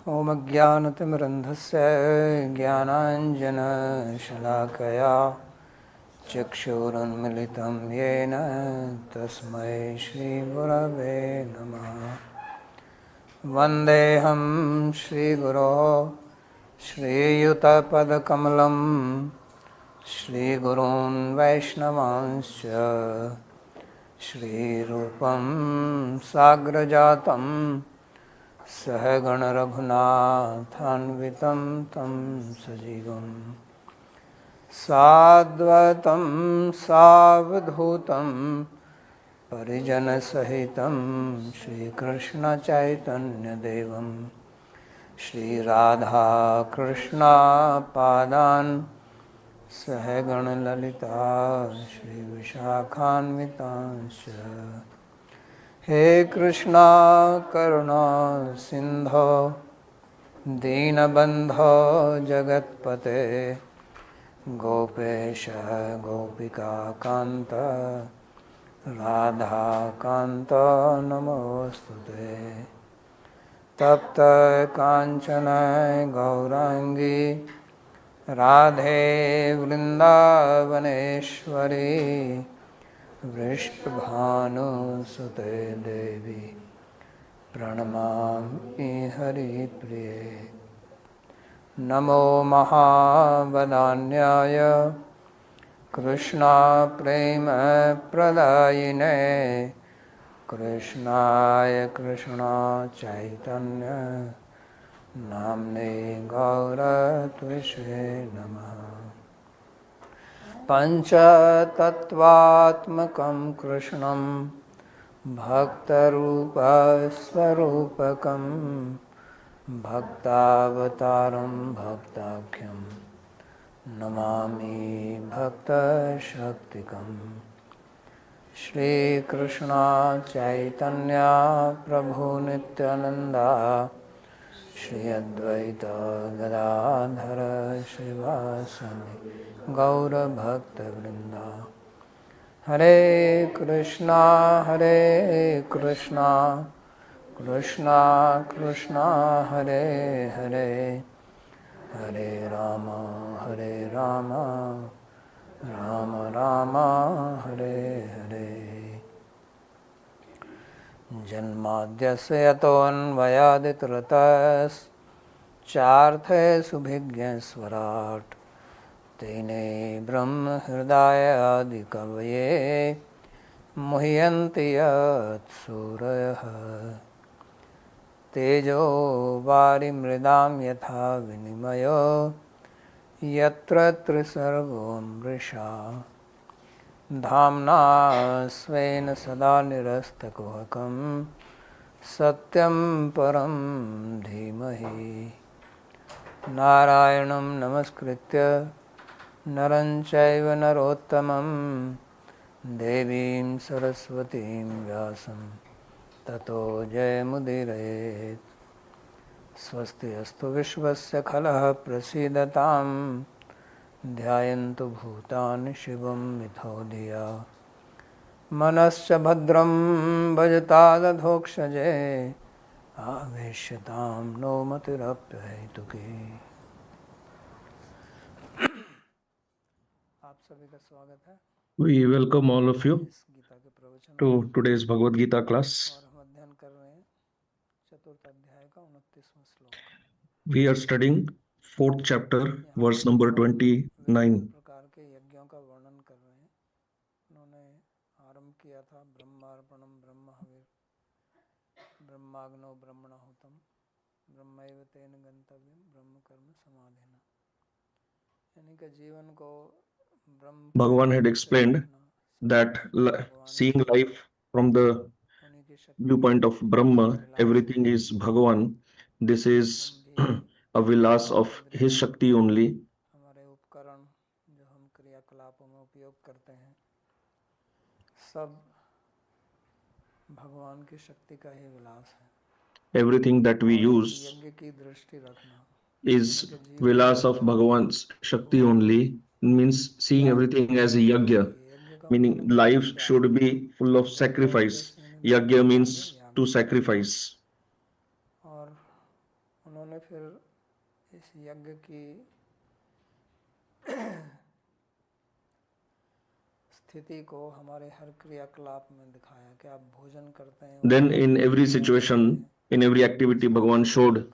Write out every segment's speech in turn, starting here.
ॐ अज्ञानतिमिरन्धस्य ज्ञानाञ्जनशलाकया चक्षुरुन्मिलितं येन तस्मै श्रीगुरवे नमः। वन्देऽहं श्रीगुरोः श्रीयुतपदकमलं श्रीगुरून् वैष्णवांश्च श्रीरूपं साग्रजातं सहगण रघुनाथान्वितं तं सजीवं साद्वैतं सावधूतं परिजनसहितं श्रीकृष्णचैतन्यदेवं श्रीराधाकृष्णपादान् सहगण ललिता श्रीविशाखान्वितांश्च। हे कृष्णा करुणा सिंधो दीनबंधो जगत्पते गोपेश गोपिकाकांत राधाकांत नमोस्तुते। तप्त कांचन गौरांगी राधे वृंदावनेश्वरी वृषभानुसुते देवी प्रणमामि हरिप्रिये। नमो महावदान्याय कृष्णा प्रेम प्रदायिने कृष्णाय कृष्णा चैतन्य नाम्ने गौरत्विषे नमः। पञ्चतत्त्वात्मकं कृष्णं भक्तरूपस्वरूपकं भक्तावतारं भक्ताख्यं नमामि भक्तशक्तिकं। श्रीकृष्ण चैतन्य प्रभु नित्यानंदा श्री अद्वैत गदाधर श्रीवासदि गौरभक्तवृंदा। हरे कृष्णा कृष्णा कृष्णा हरे हरे हरे राम राम राम हरे हरे। जन्माद्यस्य यतोऽन्वयादितरतश्चार्थेषुभिज्ञस्वराट् तेने ब्रह्म हृदय आदिकवये मुह्यन्ति यत्सूरयः। तेजो वारिमृदां यथा विनिमयो यत्र त्रिसर्गो मृषा धाम्ना स्वेन सदा निरस्तकुहकं सत्यं परं धीमहि। नारायणं नमस्कृत्य नरं चैव नरोत्तमं देवीं सरस्वतीं व्यासं ततो जयमुदीरयेत्। स्वस्ति अस्तु विश्वस्य खलः प्रसीदतां ध्यायन्तु भूतानि शिवं मिथो धिया। मनश्च भद्रं भजतादधोक्षजे आवेश्यतां नो मतिरप्यहेतुकी। आप सभी का स्वागत है। We welcome all of you इस गीता के प्रवचन to today's Bhagavad Gita class. और हम अध्ययन कर रहे हैं चतुर्थ अध्याय का 29वां श्लोक। We are studying fourth chapter, verse number 29. प्रकार के यज्ञों का वर्णन कर रहे हैं। उन्होंने आरंभ किया था ब्रह्मार्पणम ब्रह्महविः ब्रह्माग्नौ ब्रह्मणाहुतम ब्रह्मैव तेन गंतव्यम ब्रह्म कर्म समाधिना। यानी कि जीवन को Bhagavan had explained that seeing life from the viewpoint of Brahma, everything is Bhagavan. This is a vilas of his Shakti only. हमारे उपकरण जो हम क्रियाकलापों में उपयोग करते हैं सब भगवान की शक्ति का ही विलास है। Everything that we use यज्ञ की दृष्टि रखना is vilas of Bhagavan's Shakti only, means seeing everything as a yagya, meaning life should be full of sacrifice. Yagya means to sacrifice. और उन्होंने फिर इस यज्ञ की स्थिति को हमारे हर क्रियाकलाप में दिखाया कि आप भोजन करते हैं, Then in every क्रिया करते situation, हैं, in every activity, उसका Bhagavan showed पूरक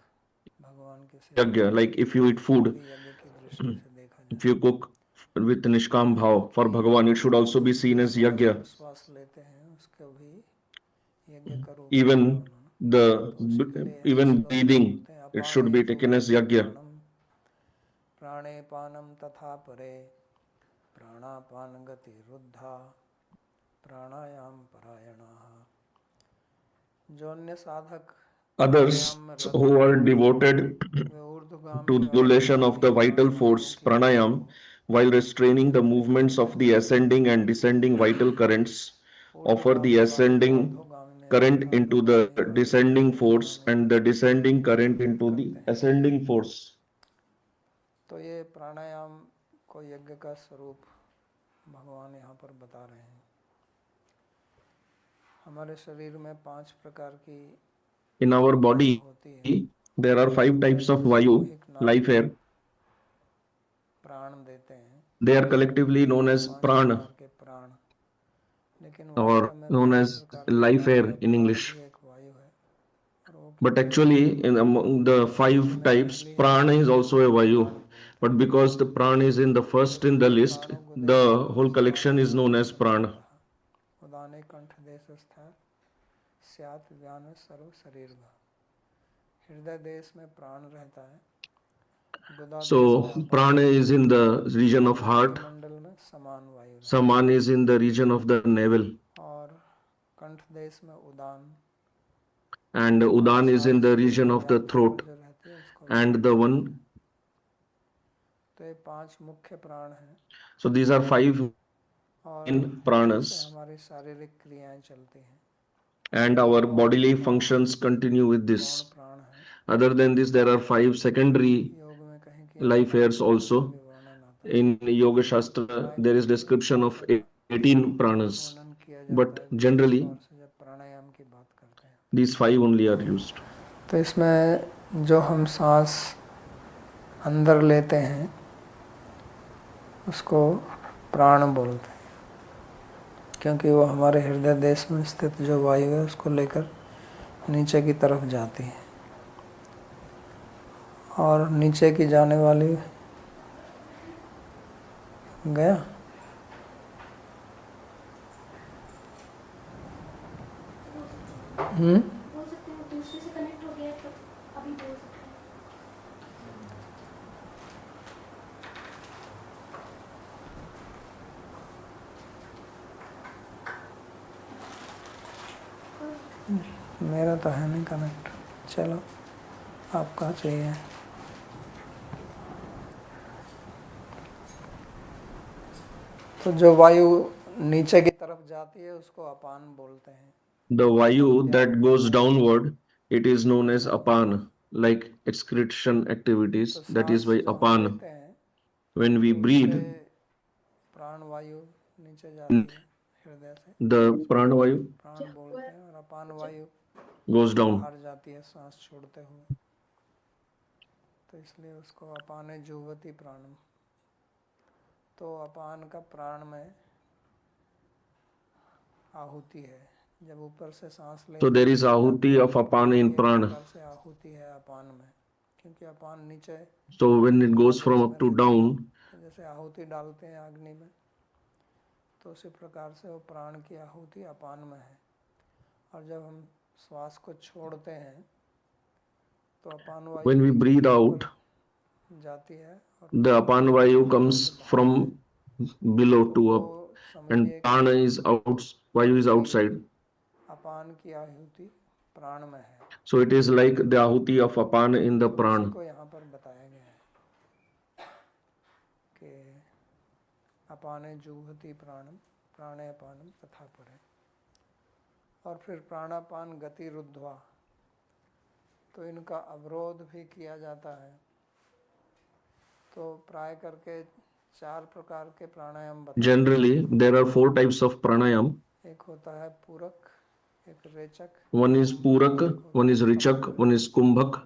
भगवान की सेवा yajna. करें। Like if you eat वो food, भी यज्ञ की दृष्टि से देखा if जाए। you cook with Nishkam यहाँ Bhav तक for कि Bhagavan, it should also be seen as श्वास yajna. प्रश्वास लेते हैं उसको भी यज्ञ का रूप बताया Even उन्होंने। तो उसी के लिए यहाँ even श्लोक में breathing, बोलते हैं it upon should be taken as जुह्वति yajna. प्राणम प्राणे पानम तथा परे प्राणापान गति रुद्धा प्राणायाम परायणाः। जो अन्य साधक Others प्राणायाम में रत who हैं are devoted वे ऊर्ध्वगामी to और regulation of अधोगामी the vital प्राणायामों force की विधि pranayam को while restraining the नियंत्रित movements करते of हैं। the ascending and descending vital currents, offer the ऊर्ध्वगामी वायु को ascending अधोगामी में current तथा into the अधोगामी वायु को descending force ऊर्ध्वगामी and में the descending current नियंत्रित into the करते हैं। ascending force. तो ये प्राणायाम को यज्ञ का स्वरूप भगवान यहाँ पर बता रहे हैं। हमारे शरीर में 5 प्रकार की In our वायु body, होती है। there are 5 types of जो vayu, सामूहिक नाम life air. प्राण देते हैं। They are हम सबको collectively मिलते known हैं as 5 prana प्रकार के प्राण, लेकिन or वास्तव में known 5 as प्रकार के life प्राणों air में in प्राण English. भी एक वायु है। और वो But क्योंकि actually, in among the 5 सूक्ष्म है types, इसलिए हम prana is उसको also a vayu. प्राण बोलते But because the prana is in the हैं। first in यदि the ये list, प्राणों को the देखें तो whole इस collection is प्राणायाम known में as सबसे prana. कहा उदाने कंठ देश स्थित स्यात् व्यान सर्व शरीर भा। हृदय देश में प्राण रहता है, गुदा देश में So upon prana is in the region और of heart, नाभि मंडल में समान वायु रहता saman is in the region of the navel, है और कंठ देश में उदान and और udan is in सारे the शरीर region में of the व्याप्ति throat, जो रहती है उसको and व्यान the बोलते one. हैं। तो ये 5 मुख्य प्राण हैं So these are 5 और in इनसे pranas, हमारी शारीरिक क्रियाएं चलती हैं। and इनके our अलावा bodily 5 functions continue with गौण this. प्राण हैं। Other than this, there are 5 secondary योग में कहीं कि और life 18 airs प्राणों का also. भी वर्णन आता है। In Yoga Shastra, प्राय there is करके description of 18 का 18 pranas, वर्णन किया but जाता है विशेष generally तौर से जब प्राणायाम की बात करते हैं। these 5 only are used. तो इसमें जो हम सांस अंदर लेते हैं उसको प्राण बोलते हैं, क्योंकि वो हमारे हृदय देश में स्थित जो वायु है उसको लेकर नीचे की तरफ जाती है और नीचे की जाने वाली गया बोल सकते हैं दूसरे से कनेक्ट हो गया तो अभी बोल सकते हैं। मेरा तो है नहीं कनेक्ट। चलो आपका चाहिए। तो जो वायु नीचे की तरफ जाती है उसको अपान बोलते हैं। The vayu that त्याग goes करते हैं। downward, it is known as apana, like excretion activities. तो That is सांस by जो हम apana. लेते हैं When we तो breathe, उससे प्राण वायु नीचे जाती है हृदय से, the prana vayu प्राण बोलते हैं, और अपान वायु goes down. बाहर जाती है सांस छोड़ते हुए, तो इसलिए उसको अपाने जुह्वति प्राणम। तो अपान का प्राण में आहुति है। जब ऊपर से सांस लेते So there हैं is नीचे ahuti जाती है, of apana in एक prana. प्रकार से आहुति है अपान में, क्योंकि अपान नीचे So when it goes गुदा from देश up में to रहती है। down, तो जैसे आहुति डालते हैं अग्नि में, तो उसी प्रकार से वो प्राण की आहुति अपान में है। और जब हम श्वास को छोड़ते हैं तो अपान वायु when we नीचे breathe की out, ऊपर जाती है और the प्राण apana वायु vayu ऊपर comes से बाहर from है। below तो to वो up, and समझिए कि prana is out, vayu is पूरी outside. अपान की आहुति प्राण में है। So it is like the ahuti of apana in the तो उसी prana. को यहाँ पर बताया गया है कि अपाने जुह्वति प्राणम प्राणे अपानम तथा परे। और फिर प्राणापान गति रुद्ध्वा, तो इनका अवरोध भी किया जाता है। तो प्राय करके 4 प्रकार के प्राणायाम बताए। Generally, there are 4 types of pranayam. एक होता है पूरक, एक रेचक, One is purak, एक होता one है is richak, स्तंभक, one is kumbhak,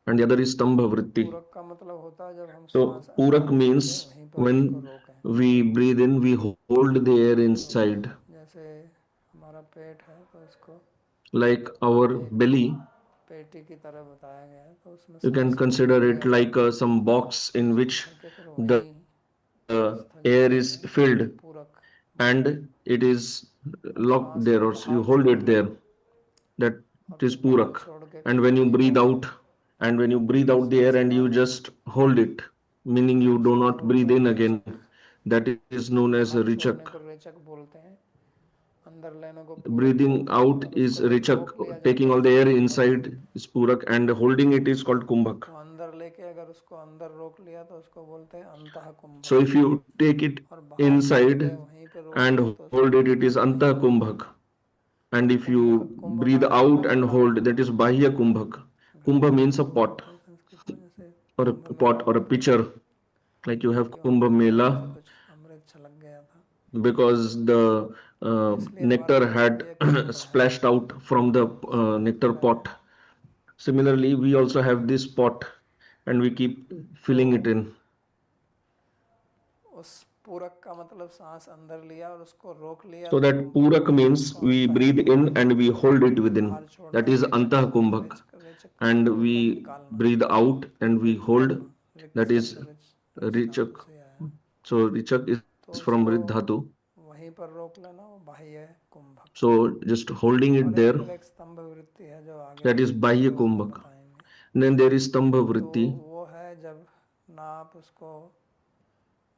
and the other is Stambha Vritti. पूरक का मतलब होता है जब हम So सांस Purak अंदर लेके means वहीं पर उसको when रोकें। we breathe in, we hold the air inside, जैसे हमारा पेट है तो इसको like our एक belly. पेटी की तरह बताया गया है, तो उसमें You can सांस को consider भर it दिया like जाए, some box in उसको which भर के फिर the वहीं स्थगित air कर is दें, filled पूरक बन and गया। it is और locked सांस there, को or you बाहर hold it छोड़ना there. That और is फिर बाहर Purak. छोड़ के And फिर when you वहीं breathe पर out, and when you breathe out the air सांस and you bar just hold it, meaning you do उसको not breathe बोलते in हैं again, रेचक। that is known as बाहर Richak. छोड़ने को रेचक बोलते हैं, अंदर लेने को पूरक Breathing बोलते हैं, out और is उसको जब Richak, रोक लिया जाता taking है all the उसको air कुंभक inside बोलते हैं। is Purak, and holding it is called Kumbhak. तो अंदर लेके अगर उसको अंदर रोक लिया तो उसको बोलते हैं अंतः कुंभक, So if you take it और बाहर छोड़ inside के वहीं पे रोक and लिया तो उसको hold it, it बोलते is हैं Anta बाह्य कुंभक। Kumbhak. And if Kumbh you Kumbh breathe माने होता out है and घड़ा, hold, that is Bahya Kumbhak. घड़े Kumbha को means a कुंभ pot बोलते हैं संस्कृत में, जैसे or a Kumbh Mela pot or a होता है pitcher, like you have कि वहाँ Kumbh पे महाराज जी से Mela, कुछ अमृत छलक गया था, because the तो इसलिए हमारा nectar पेट had भी एक कुंभ है, splashed out from the उसको भरते nectar रहें। pot. Similarly, we also have this pot and we keep तो filling it in. उस पूरक का मतलब सांस अंदर लिया और उसको रोक लिया So तो that कुंभक Purak बन गया, means उसको we अंतः breathe in कुंभक and we बोलते हैं, hold it और within. बाहर छोड़ना That is रेचक Antah बोलते हैं। Kumbhak. रेचक रेचक का And मतलब होता है we निकालना, breathe out and we रिक्त hold. करना, रिक्त That is शब्द रिच Richak. धातु से आया है। So Richak तो is from उसको Riddhatu. वहीं पर रोक लेना, वो बाह्य कुंभक। So just holding it और एक there, फिर एक स्तंभ वृत्ति है जो आगे that is Bahya श्लोक में Kumbhak. बताएंगे। And then there is Stambha तो Vritti. वो है जब ना आप उसको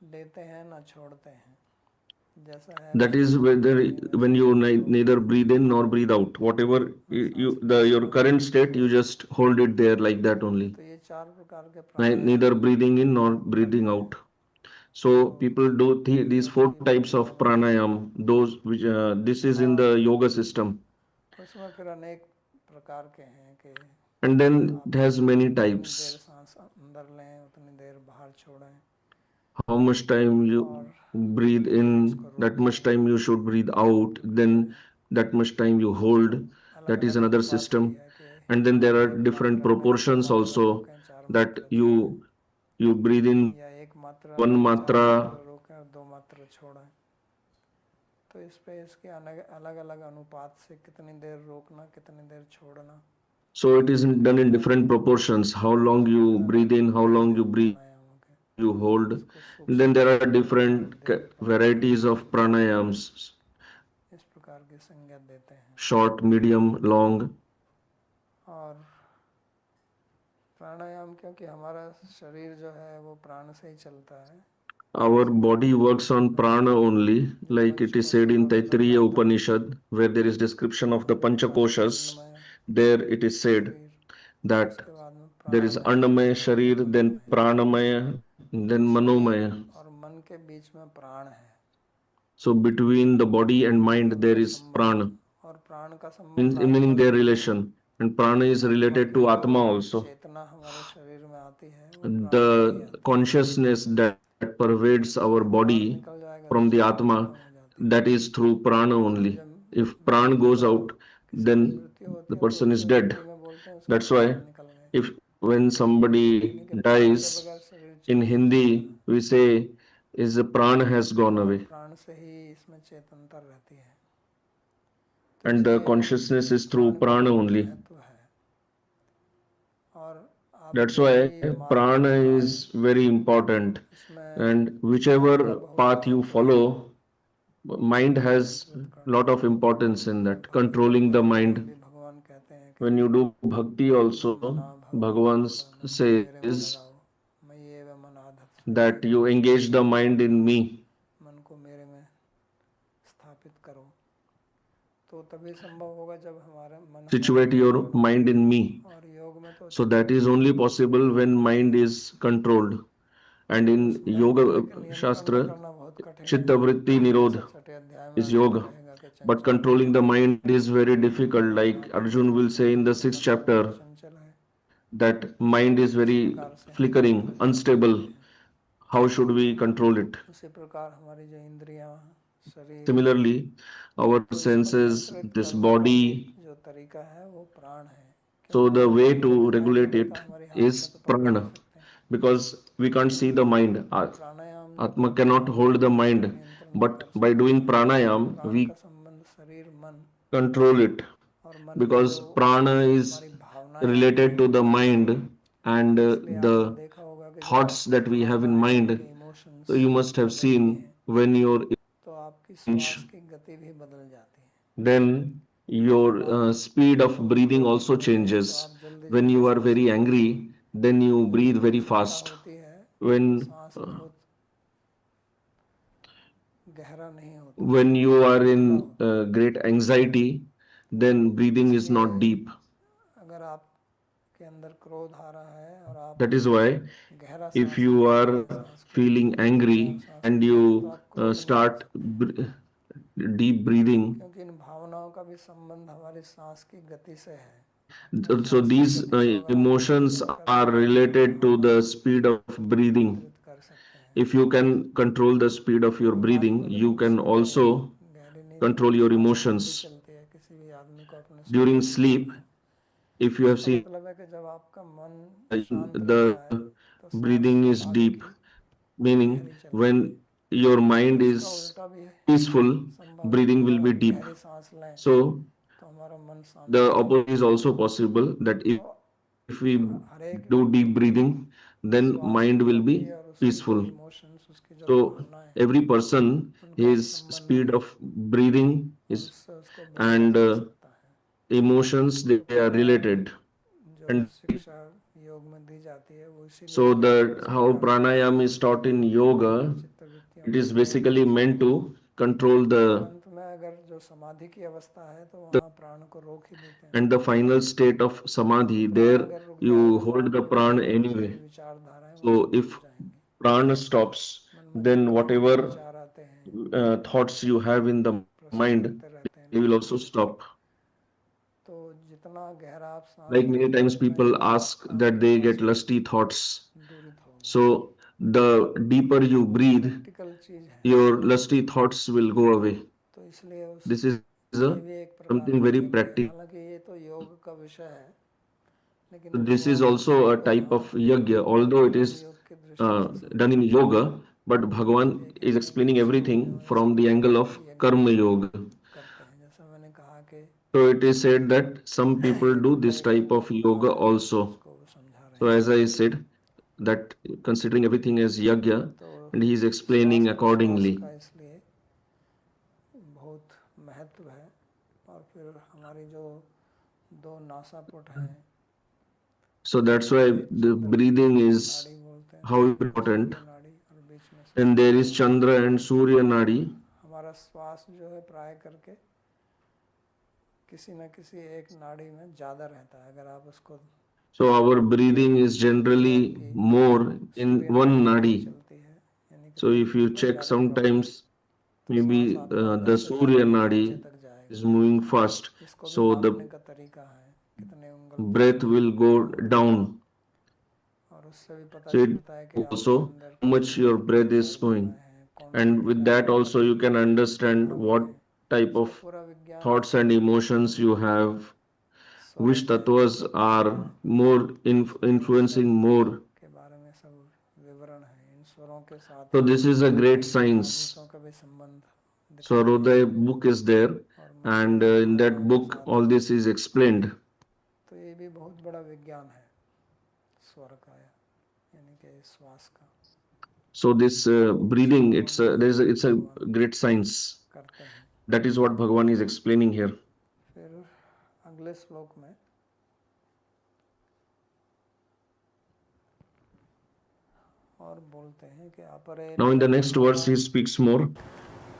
लेते हैं ना छोड़ते हैं, जैसा है That वैसा is वहीं whether पर है, when वैसे you रोक neither देना breathe in nor breathe out, whatever और सांस बाहर your ना current छोड़ना। state, you just hold it there like that only. तो ये चार प्रकार के प्राणायाम Neither breathing in nor breathing करते हैं, out. So people do these योग four की types विधियाँ of हैं, pranayam. Those which this is in the और yoga system, उसमें फिर अनेक प्रकार के हैं कि and then it आप has many जितनी देर types. सांस अंदर लें उतनी देर बाहर छोड़ें, How much time you और breathe कितनी देर उसको in, that रोकें, much time you should breathe इस out. प्रकार Then से that much time you उसको hold. अलग That is अलग another अनुपात भी system. है कि And then there are एक different मात्रा लें, दो proportions मात्रा also, रोकें, चार that मात्रा छोड़ें, you breathe in या एक मात्रा one लें, चार matra. मात्रा रोकें और दो मात्रा छोड़ें। तो इस पे इसके अलग अलग अनुपात से कितनी देर रोकना, कितनी देर छोड़ना, So it is done in अलग different proportions. How long उसके you फिर breathe अलग in, how भेद long हैं you breathe, प्राणायामों के, you hold. इसको And then सूक्ष्म there are प्राणायाम, different मध्यम प्राणायाम, varieties of pranayams, इस प्रकार की संज्ञा देते हैं। short, medium, long. और प्राणायाम क्योंकि हमारा शरीर जो है वो प्राण से ही चलता है, Our इसलिए body works on इसमें prana only, जो like punch it is said कोशों in का वर्णन Taittiriya आता है Upanishad, where there is description of the पहले तो Panchakoshas. अन्नमय There it is said शरीर, that उसके बाद में there is प्राणमय Annamaya शरीर और Sharir, then मनोमय। Pranamaya, तो then शरीर Manomaya. और मन के बीच में प्राण है, So between the body and in mind दोनों there का is संबंध, prana, और प्राण का संबंध meaning आत्मा their से है। relation. And prana is आत्मा related की to जो Atma also. चेतना हमारे शरीर में आती है वो प्राण से ही The आती है, consciousness that और pervades our उसमें प्राण body निकल जाएगा तो from the चेतना खत्म Atma, हो जाती है। that is through prana इसलिए only. जब If pran मृत्यु goes का out, किसी की then मृत्यु होती the है तो person is उसको dead. हिंदी में बोलते हैं उसके That's प्राण why निकल गए, if when somebody यानी कि प्राण के dies, बगैर शरीर चल in नहीं सकता, Hindi we say is the prana has gone और away, प्राण से ही इसमें चेतनता रहती है। तो and the इसलिए consciousness is through प्राण का prana बहुत only. महत्व है। और आप That's जो why भी मार्ग prana अपनाएं is very important. उसमें And मन whichever का बहुत path you महत्व है, follow, mind मन has नियंत्रित करना। lot of importance in और that, भक्ति controlling the मार्ग में mind. भी भगवान कहते हैं कि When you do bhakti मन्मना also, भव Bhagavan मद्भावनम, मेरे में says लगाओ, मयि एव मनाधत्स्व that मेरे you में engage the चित्त mind in लगाओ, me, मन को मेरे में स्थापित करो। तो तभी संभव होगा जब हमारा मन हमारे situate your नियंत्रण में mind हो, in me. और योग में तो So चित्त that is को only उसमें possible ही when रखना mind है। is controlled. And तो in उसमें Yoga लेकिन नियंत्रण में Shastra, करना बहुत कठिन है। Chitta Vritti जैसे Nirodha छठे अध्याय में is आगे वो yoga. कहेगा कि But चंचल मन controlling the को mind is very difficult. Like समाधि में Arjun will say in the कि sixth मन बहुत chapter, चंचल है, that mind is इस very प्रकार से हम flickering, नियंत्रित कर सकते unstable. हैं। How should we control it? उसी प्रकार हमारी जो इंद्रियां, शरीर, Similarly, our तो इसको senses, नियंत्रित this करने का भी body, जो तरीका है वो प्राण है, so क्योंकि the वो way मन को to दिखाई नहीं regulate देता it हमारी is prana, because we can't see the mind. Atma cannot hold the mind, but by doing pranayam we control it, because prana is related to the mind and the thoughts that we have in mind. So you must have seen, when your तो आपकी change, श्वास की गति भी बदल जाती है। then your speed of breathing also changes. When you are very angry, then you breathe very fast. When गहरा नहीं होता। when you are in great anxiety, then breathing is not deep. अगर आपके अंदर क्रोध आ रहा है और आप That is why गहरा if सांस you लेते are हैं, सांस को feeling angry and you start deep breathing, क्योंकि इन भावनाओं का भी संबंध हमारी सांस की गति से है। so these emotions are related to the speed of breathing. कर सकते हैं। If you can control the speed of your breathing, you can also control your emotions. चलती है किसी भी आदमी को अपने During sleep, if you have seen, मतलब है कि जब आपका मन शांत the रहता है तो breathing is deep, meaning when your mind is peaceful, breathing will be deep. So the opposite is also possible, that if we do deep breathing, then mind will be peaceful. So every person, his speed of breathing is and emotions, they are related. And योग में दी जाती है वो इसीलिए so the how pranayam is taught in yoga, it is basically meant to control the अंत में अगर जो समाधि की अवस्था है तो वहाँ प्राण को रोक ही देते हैं। and the final state of samadhi, there you hold the pran anyway. So if prana stops, then whatever thoughts you have in the mind, they will also stop. तो जितना गहरा आप सांस Like many times people ask that they get lusty thoughts. So the deeper you breathe, your lusty thoughts will go away. तो इसलिए This is something very practical. हालांकि ये तो योग का विषय है, So this is also a type of yajna, although it is done in yoga, but Bhagavan is explaining everything from the angle of karma yoga. करते हैं। जैसा मैंने कहा कि So it is said that some people do this type of yoga also. So as I said, that considering everything as yajna, and he is explaining accordingly. का इसलिए बहुत महत्व है। और फिर हमारी जो दो नासापुट हैं, So that's why the breathing is how important. And there is Chandra and Surya Nadi. हमारा श्वास जो है प्राय करके किसी न किसी एक नाड़ी में ज़्यादा रहता है। अगर आप उसको So our breathing is generally more in one nadi. So if you check sometimes, maybe the Surya nadi is moving fast, so the breath will go down. So it also how much your breath is going, and with that also you can understand what type of thoughts and emotions you have, which tattvas are more influencing more. के बारे में सब विवरण है। इन स्वरों के साथ So this is a great science. का भी संबंध। So Hridaya book is there, and in that book all this is explained. तो ये भी बहुत बड़ा विज्ञान है स्वर का, यानी कि श्वास का। So this breathing, it's a great science. That is what Bhagavan is explaining here. फिर अगले श्लोक में और बोलते हैं कि अपरे Now in the next verse he speaks more.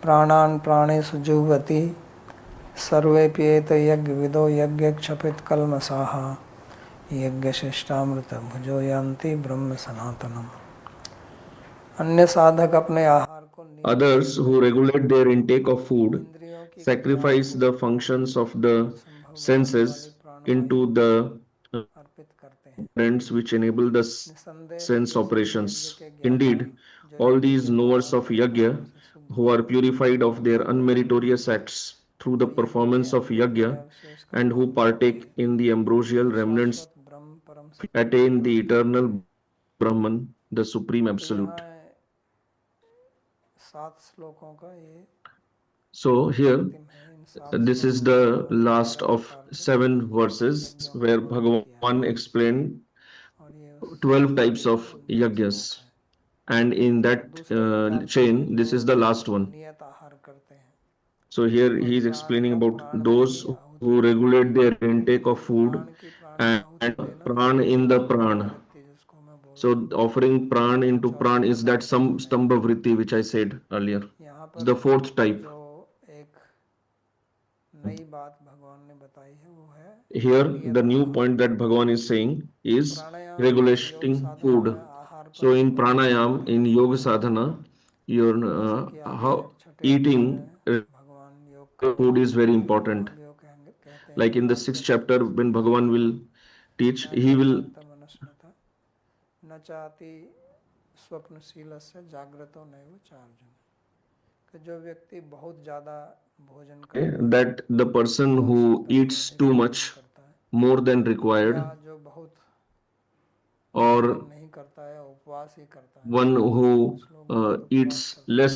प्राणान प्राणेषु जुह्वति सर्वेप्येत यज्ञविदो यज्ञक्षपित कल्मषाः यज्ञशिष्टामृत भुजो यान्ति ब्रह्म सनातनम। अन्य साधक अपने आहार को Others who regulate their intake of food sacrifice the functions of the senses into the अर्पित करते हैं। ends which enable the sense operations. Indeed, all these knowers of yajna, who are purified of their unmeritorious acts through the performance of yajna, and who partake in the ambrosial remnants attain the eternal Brahman, the Supreme तो Absolute. यहाँ 7 श्लोकों का ये So here, अंतिम है। इन 7 this is श्लोकों में the भगवान ने last 12 of प्रकार के 7 verses यज्ञों का where वर्णन किया है, Bhagavan explained और ये उस 12 श्रृंखला types का of अंतिम yagyas. श्लोक है। And in तो that दूसरे प्रकार के chain, हैं this जो is the last one. नियत आहार करते हैं So here और he is प्राण explaining का about प्राण में those ही आहुति who देते हैं। regulate their intake of तो food प्राण की प्राण में आहुति and देना pran ये in the स्तंभ pran. वृत्ति जिसको मैं बोल So रहा हूँ, offering pran ये into चौथे pran is प्रकार that का some है। stambha vritti which I said earlier. यहाँ It's पर the fourth type. जो एक नई बात भगवान ने बताई है वो है Here नियत the new आहार। point that Bhagavan is saying is प्राणायाम और योग regulating साधना food. में आहार So पर in नियंत्रण pranayam, करते in हैं, yoga sadhana, your जैसे कि how आगे छठे अध्याय eating में भगवान योग का food is very वर्णन करेंगे। important. वहाँ भी वो कहते हैं Like कि in the वाक्य 6th chapter, शब्द when Bhagavan will teach, न he will जाग्रन्त मनस्नता न चाति स्वप्नशीलस्य जाग्रतो नैव चार्जुन, कि जो व्यक्ति बहुत ज़्यादा भोजन करता है that the person who आवश्यकता से eats अधिक too भोजन much करता है, more than या required, जो बहुत or भोजन नहीं करता है, उपवास ही करता है, one who कुछ लोग बहुत उपवास eats करते less,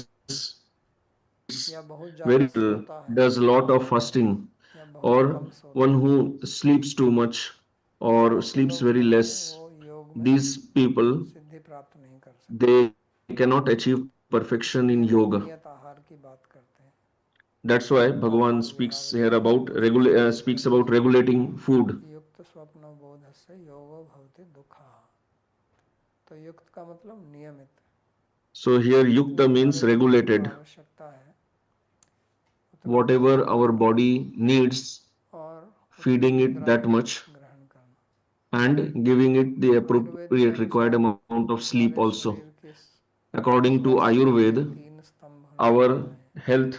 हैं, या बहुत very ज़्यादा little, सोता है, does a lot of fasting, या बहुत or कम सोता one है, who sleeps too much तो or ऐसे sleeps लोग very जो हैं less, वो योग में these people, सिद्धि प्राप्त नहीं कर सकते। they cannot achieve perfection in इसलिए वो yoga. नियत आहार की बात करते हैं। That's why युक्त Bhagavan आहार speaks विहार here से about दुष्टस्य speaks about regulating food. युक्त स्वप्न बोधस्य योगो भवति दुःखः। तो युक्त का मतलब नियमित, So here जितनी yukta हमारे means शरीर को regulated. आवश्यकता है उतना Whatever भोजन our करना body needs, और उतनी feeding it निद्रा that भी much ग्रहण करना। and giving it the Ayurveda के appropriate required अनुसार amount of sleep हमारे also. शरीर के According to स्वस्थ के लिए Ayurveda, 3 स्तंभ हमने our बताए हैं। health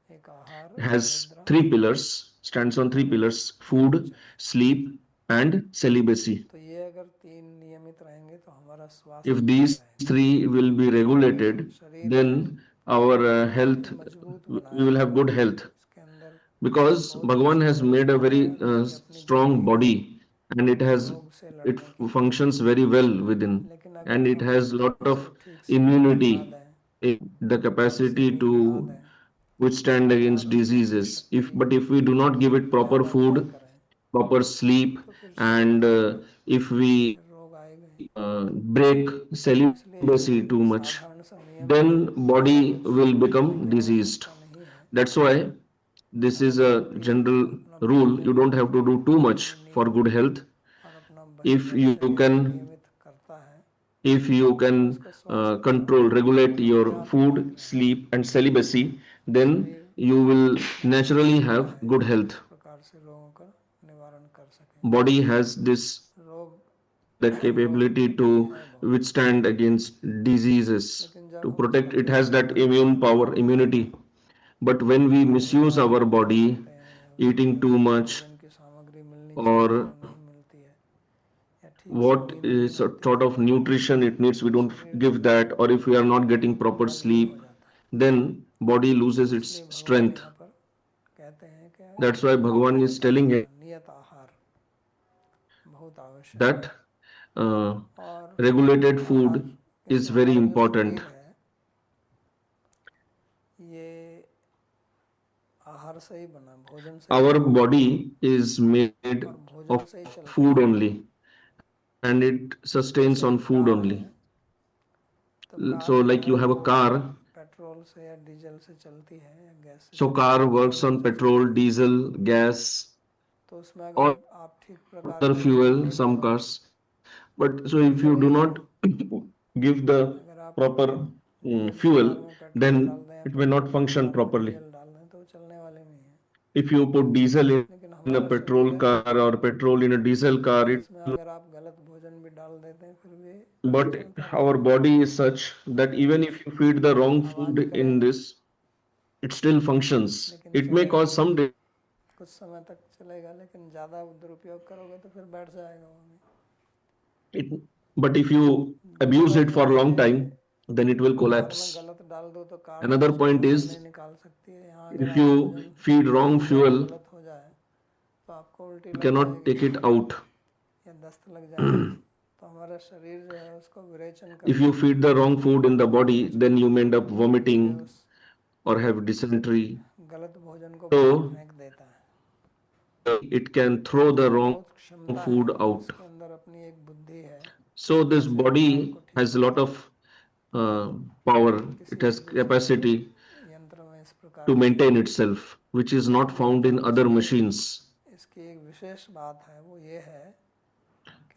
एक आहार, एक has निद्रा 3 pillars, stands on 3 और एक pillars: food, ब्रह्मचर्य। sleep, and celibacy. तो ये अगर 3 नियमित रहेंगे तो हमारा स्वास्थ्य If ठीक these रहेगा, 3 will be क्योंकि हमारा जो regulated, शरीर है then our ये बहुत health, ही मजबूत we बनाया will have गया good है। health. इसके अंदर Because बहुत Bhagavan अच्छी has तरह से made a बनाया very है और इसकी अपनी strong बुद्धि है body, and it has रोग से it लड़ने के लिए। functions very well within, लेकिन अगर and it हम has lot of इसको ठीक से खाना ना immunity, दें, the ठीक से capacity नींद ना to दें, withstand आहार against की diseases. शक्ति But if we do not give it proper ज़्यादा नहीं food, करें proper sleep, तो फिर शरीर and ठीक रहेगा, if we फिर रोग आएगा ही। break इसलिए ये celibacy too much, साधारण सा नियम है, then ज़्यादा body कुछ will करने become की diseased. आवश्यकता नहीं है। That's why this is अगर a व्यक्ति general अपना rule. You भोजन, don't have to do too much अपनी for नींद good health. और अपना If you दिनचर्या can, नियमित करता है if you तो can उसका स्वास्थ्य control, regulate अपने your आप ही ठीक food, रहेगा। sleep, and celibacy, then शरीर you will naturally क्षमता have है good कि health. इस प्रकार से रोगों का निवारण कर सके। Body has this रोग the रोग capability to है बहुत, withstand against diseases, लेकिन जब to हम उसका protect. It has दुरुपयोग that करते immune हैं power, immunity. But when we और misuse our लापरवाही body, करते हैं या उसको eating too जैसी much, भोजन की सामग्री मिलनी चाहिए or वो नहीं मिलती है, या ठीक से what नींद नहीं is होती sort है, of nutrition it needs, we तो don't शरीर जो give है that, or if we are not getting proper बलहीन हो sleep, जाता है। then body loses इसलिए its भगवान strength. यहाँ पर कहते हैं कि That's why Bhagavan is नियत telling आहार, it नियत आहार बहुत आवश्यक है। that और regulated आहार, food is क्योंकि very हमारा जो important. शरीर है ये आहार से ही बना, भोजन से ही Our बना है body is made और भोजन of से ही चलता food है। only, and it sustains जैसे on एक food कार है, only. तो So कार जो like है you have a वो car, पेट्रोल से या डीजल से चलती है या गैस से so चलती car है, works ईंधन on से चलती petrol, है। diesel, gas, तो उसमें अगर or आप ठीक प्रकार other का ईंधन fuel, नहीं some डालोगे cars. But so तो वो if you do चलेगी not नहीं। give the अगर आप proper एक ही कार fuel, में पेट्रोल डाल then दें या it will not एक function कार में properly. डीजल डाल दें तो वो चलने वाले नहीं है। If you put diesel लेकिन in a हमारा शरीर petrol है car or petrol in a diesel car, it जिसमें अगर आप गलत भोजन भी डाल देते हैं फिर भी but चलता our रहेगा, body is such that भले even कुछ if you feed the wrong food आवाज़ in करेगा this, it still functions. लेकिन It may चलेगा, cause some कुछ समय तक चलेगा, लेकिन ज़्यादा दुरुपयोग करोगे तो फिर बैठ जाएगा वो भी। it, but if you abuse दूसरा it जो for a long है, time, then it will car में collapse. गलत डाल दो तो कार Another उसका point भोजन नहीं is निकाल सकती है। यहाँ अगर if आप you भोजन feed wrong ईंधन ही fuel, गलत हो जाए तो आपको उल्टी you लग cannot जाएगी take it out. या दस्त लग जाएंगी तो हमारा शरीर जो है उसको विरेचन If करने you में feed the wrong food in the body, कुछ then you may end up ये vomiting उस or have dysentery. गलत भोजन को So बाहर फेंक देता है। it can throw the इसमें wrong बहुत क्षमता food है, out. इसके अंदर अपनी एक बुद्धि है, So इस तरह this से आहार को body ठीक has a lot करता है। of power. किसी It has एक दूसरे capacity यंत्र में इस प्रकार to की maintain itself, which is not नहीं found था। in other इसमें machines. इसकी एक विशेष बात है, वो ये है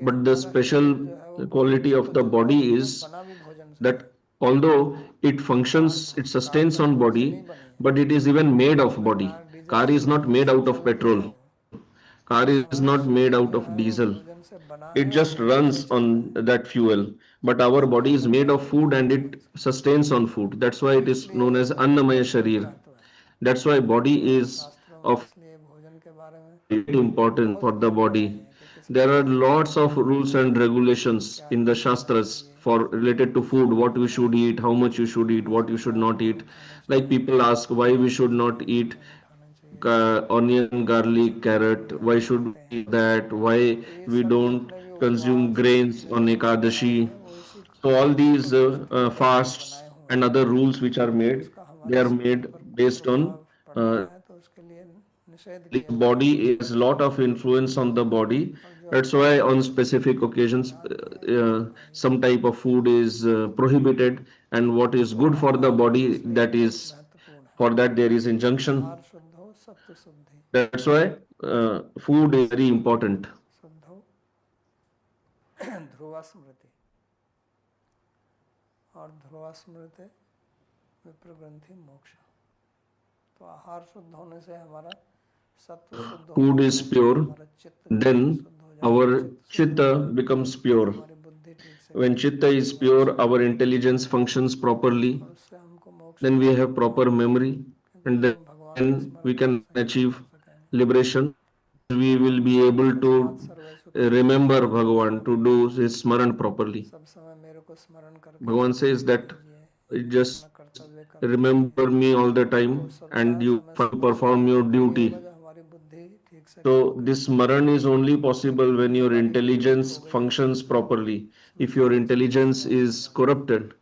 कि But the हमारा शरीर special जो है वो भोजन quality से of the बना हुआ है, body और वो is बना भी भोजन से that है। although it car functions, it car sustains on petrol से body, नहीं बनी है, but it is even made of अगर body. कार डीजल Car से is बनी not है, made उससे out of चलती है petrol. वो। Car is हमारा not made शरीर out जो of है वो diesel. भोजन से बना It है और just भोजन से ही runs चलता on है, that fuel. But our इसलिए body is made अन्नमय of शरीर food and कहते हैं it इसको। sustains on food. That's why तो it is इसलिए known as भोजन का Annamaya बहुत Sharir. महत्व है। That's why body तो is शास्त्रों में of इसलिए भोजन के बारे में very important बहुत for the नियम बनाए body. हैं कि किस There are प्रकार से lots भोजन of करना rules and चाहिए, regulations क्या in the नहीं करना Shastras चाहिए, for related to food, सूखे what we खाने, should eat, how शाकाहारी, much you should eat, what you should मांसाहारी not नहीं eat. खाने Like चाहिए, people ask why we should not ये eat नहीं खाने चाहिए, onion, एकादशी garlic, के दिन हम carrot. क्या Why नहीं should खाते we हैं। eat that? Why तो ये we सब don't जितने भी consume उपवास grains जितने on भी नियम बनाए Ekadashi? हैं वो इसी So all इसी these को दृष्टि में रख कर fasts बनाए हुए and हैं, other rules which are कि made, उसका they हमारे are शरीर made पर based on प्रभाव पड़ता है, तो उसके लिए निषेध the किया गया है body कुछ is lot of influence on the body. और जो That's अच्छा why है on उसके लिए specific occasions ध्यान दिया गया है कि भाई some type of food is prohibited, and what is तो good for the आहार body, इसलिए that बहुत is महत्वपूर्ण है। for that there is injunction. आहार शुद्ध हो, सत्व शुद्धि, That's why food is very सत्व important. शुद्ध हो, ध्रुवा स्मृति, और ध्रुवा स्मृति विप्र ग्रंथि मोक्ष। तो आहार शुद्ध होने से हमारा सत्व शुद्ध हो Food is जाएगा, pure, हमारा चित्त जो है वो then शुद्ध हो जाएगा, our चित्त शुद्ध chitta होगा becomes तो pure. हमारी बुद्धि ठीक से When काम chitta करेगी, is दिमाग pure, शुद्ध our होगा intelligence functions properly. और उससे हमको मोक्ष Then we प्राप्त have हो proper पाएगा, memory, क्योंकि and फिर हम भगवान का then we स्मरण कर can सकेंगे, achieve कर सकेंगे। liberation. We will be able तस्मात् to सर्वेषु कर्मेषु remember Yogen Bhagavan, to स्मरेत्, do his smaran properly. सब समय मेरे को स्मरण करके Bhagavan says योग that कीजिए, just अपना कर्तव्य कर्म कीजिए। remember me all the तो time सदा and you समय समय perform स्मरण your तभी होगा duty. जब हमारी बुद्धि ठीक से काम So this करेगी। smaran is only possible when ये your वाली बुद्धि intelligence खो गई है, functions properly. इसमें If your समय समय intelligence स्मरण हो is जाता है। corrupted,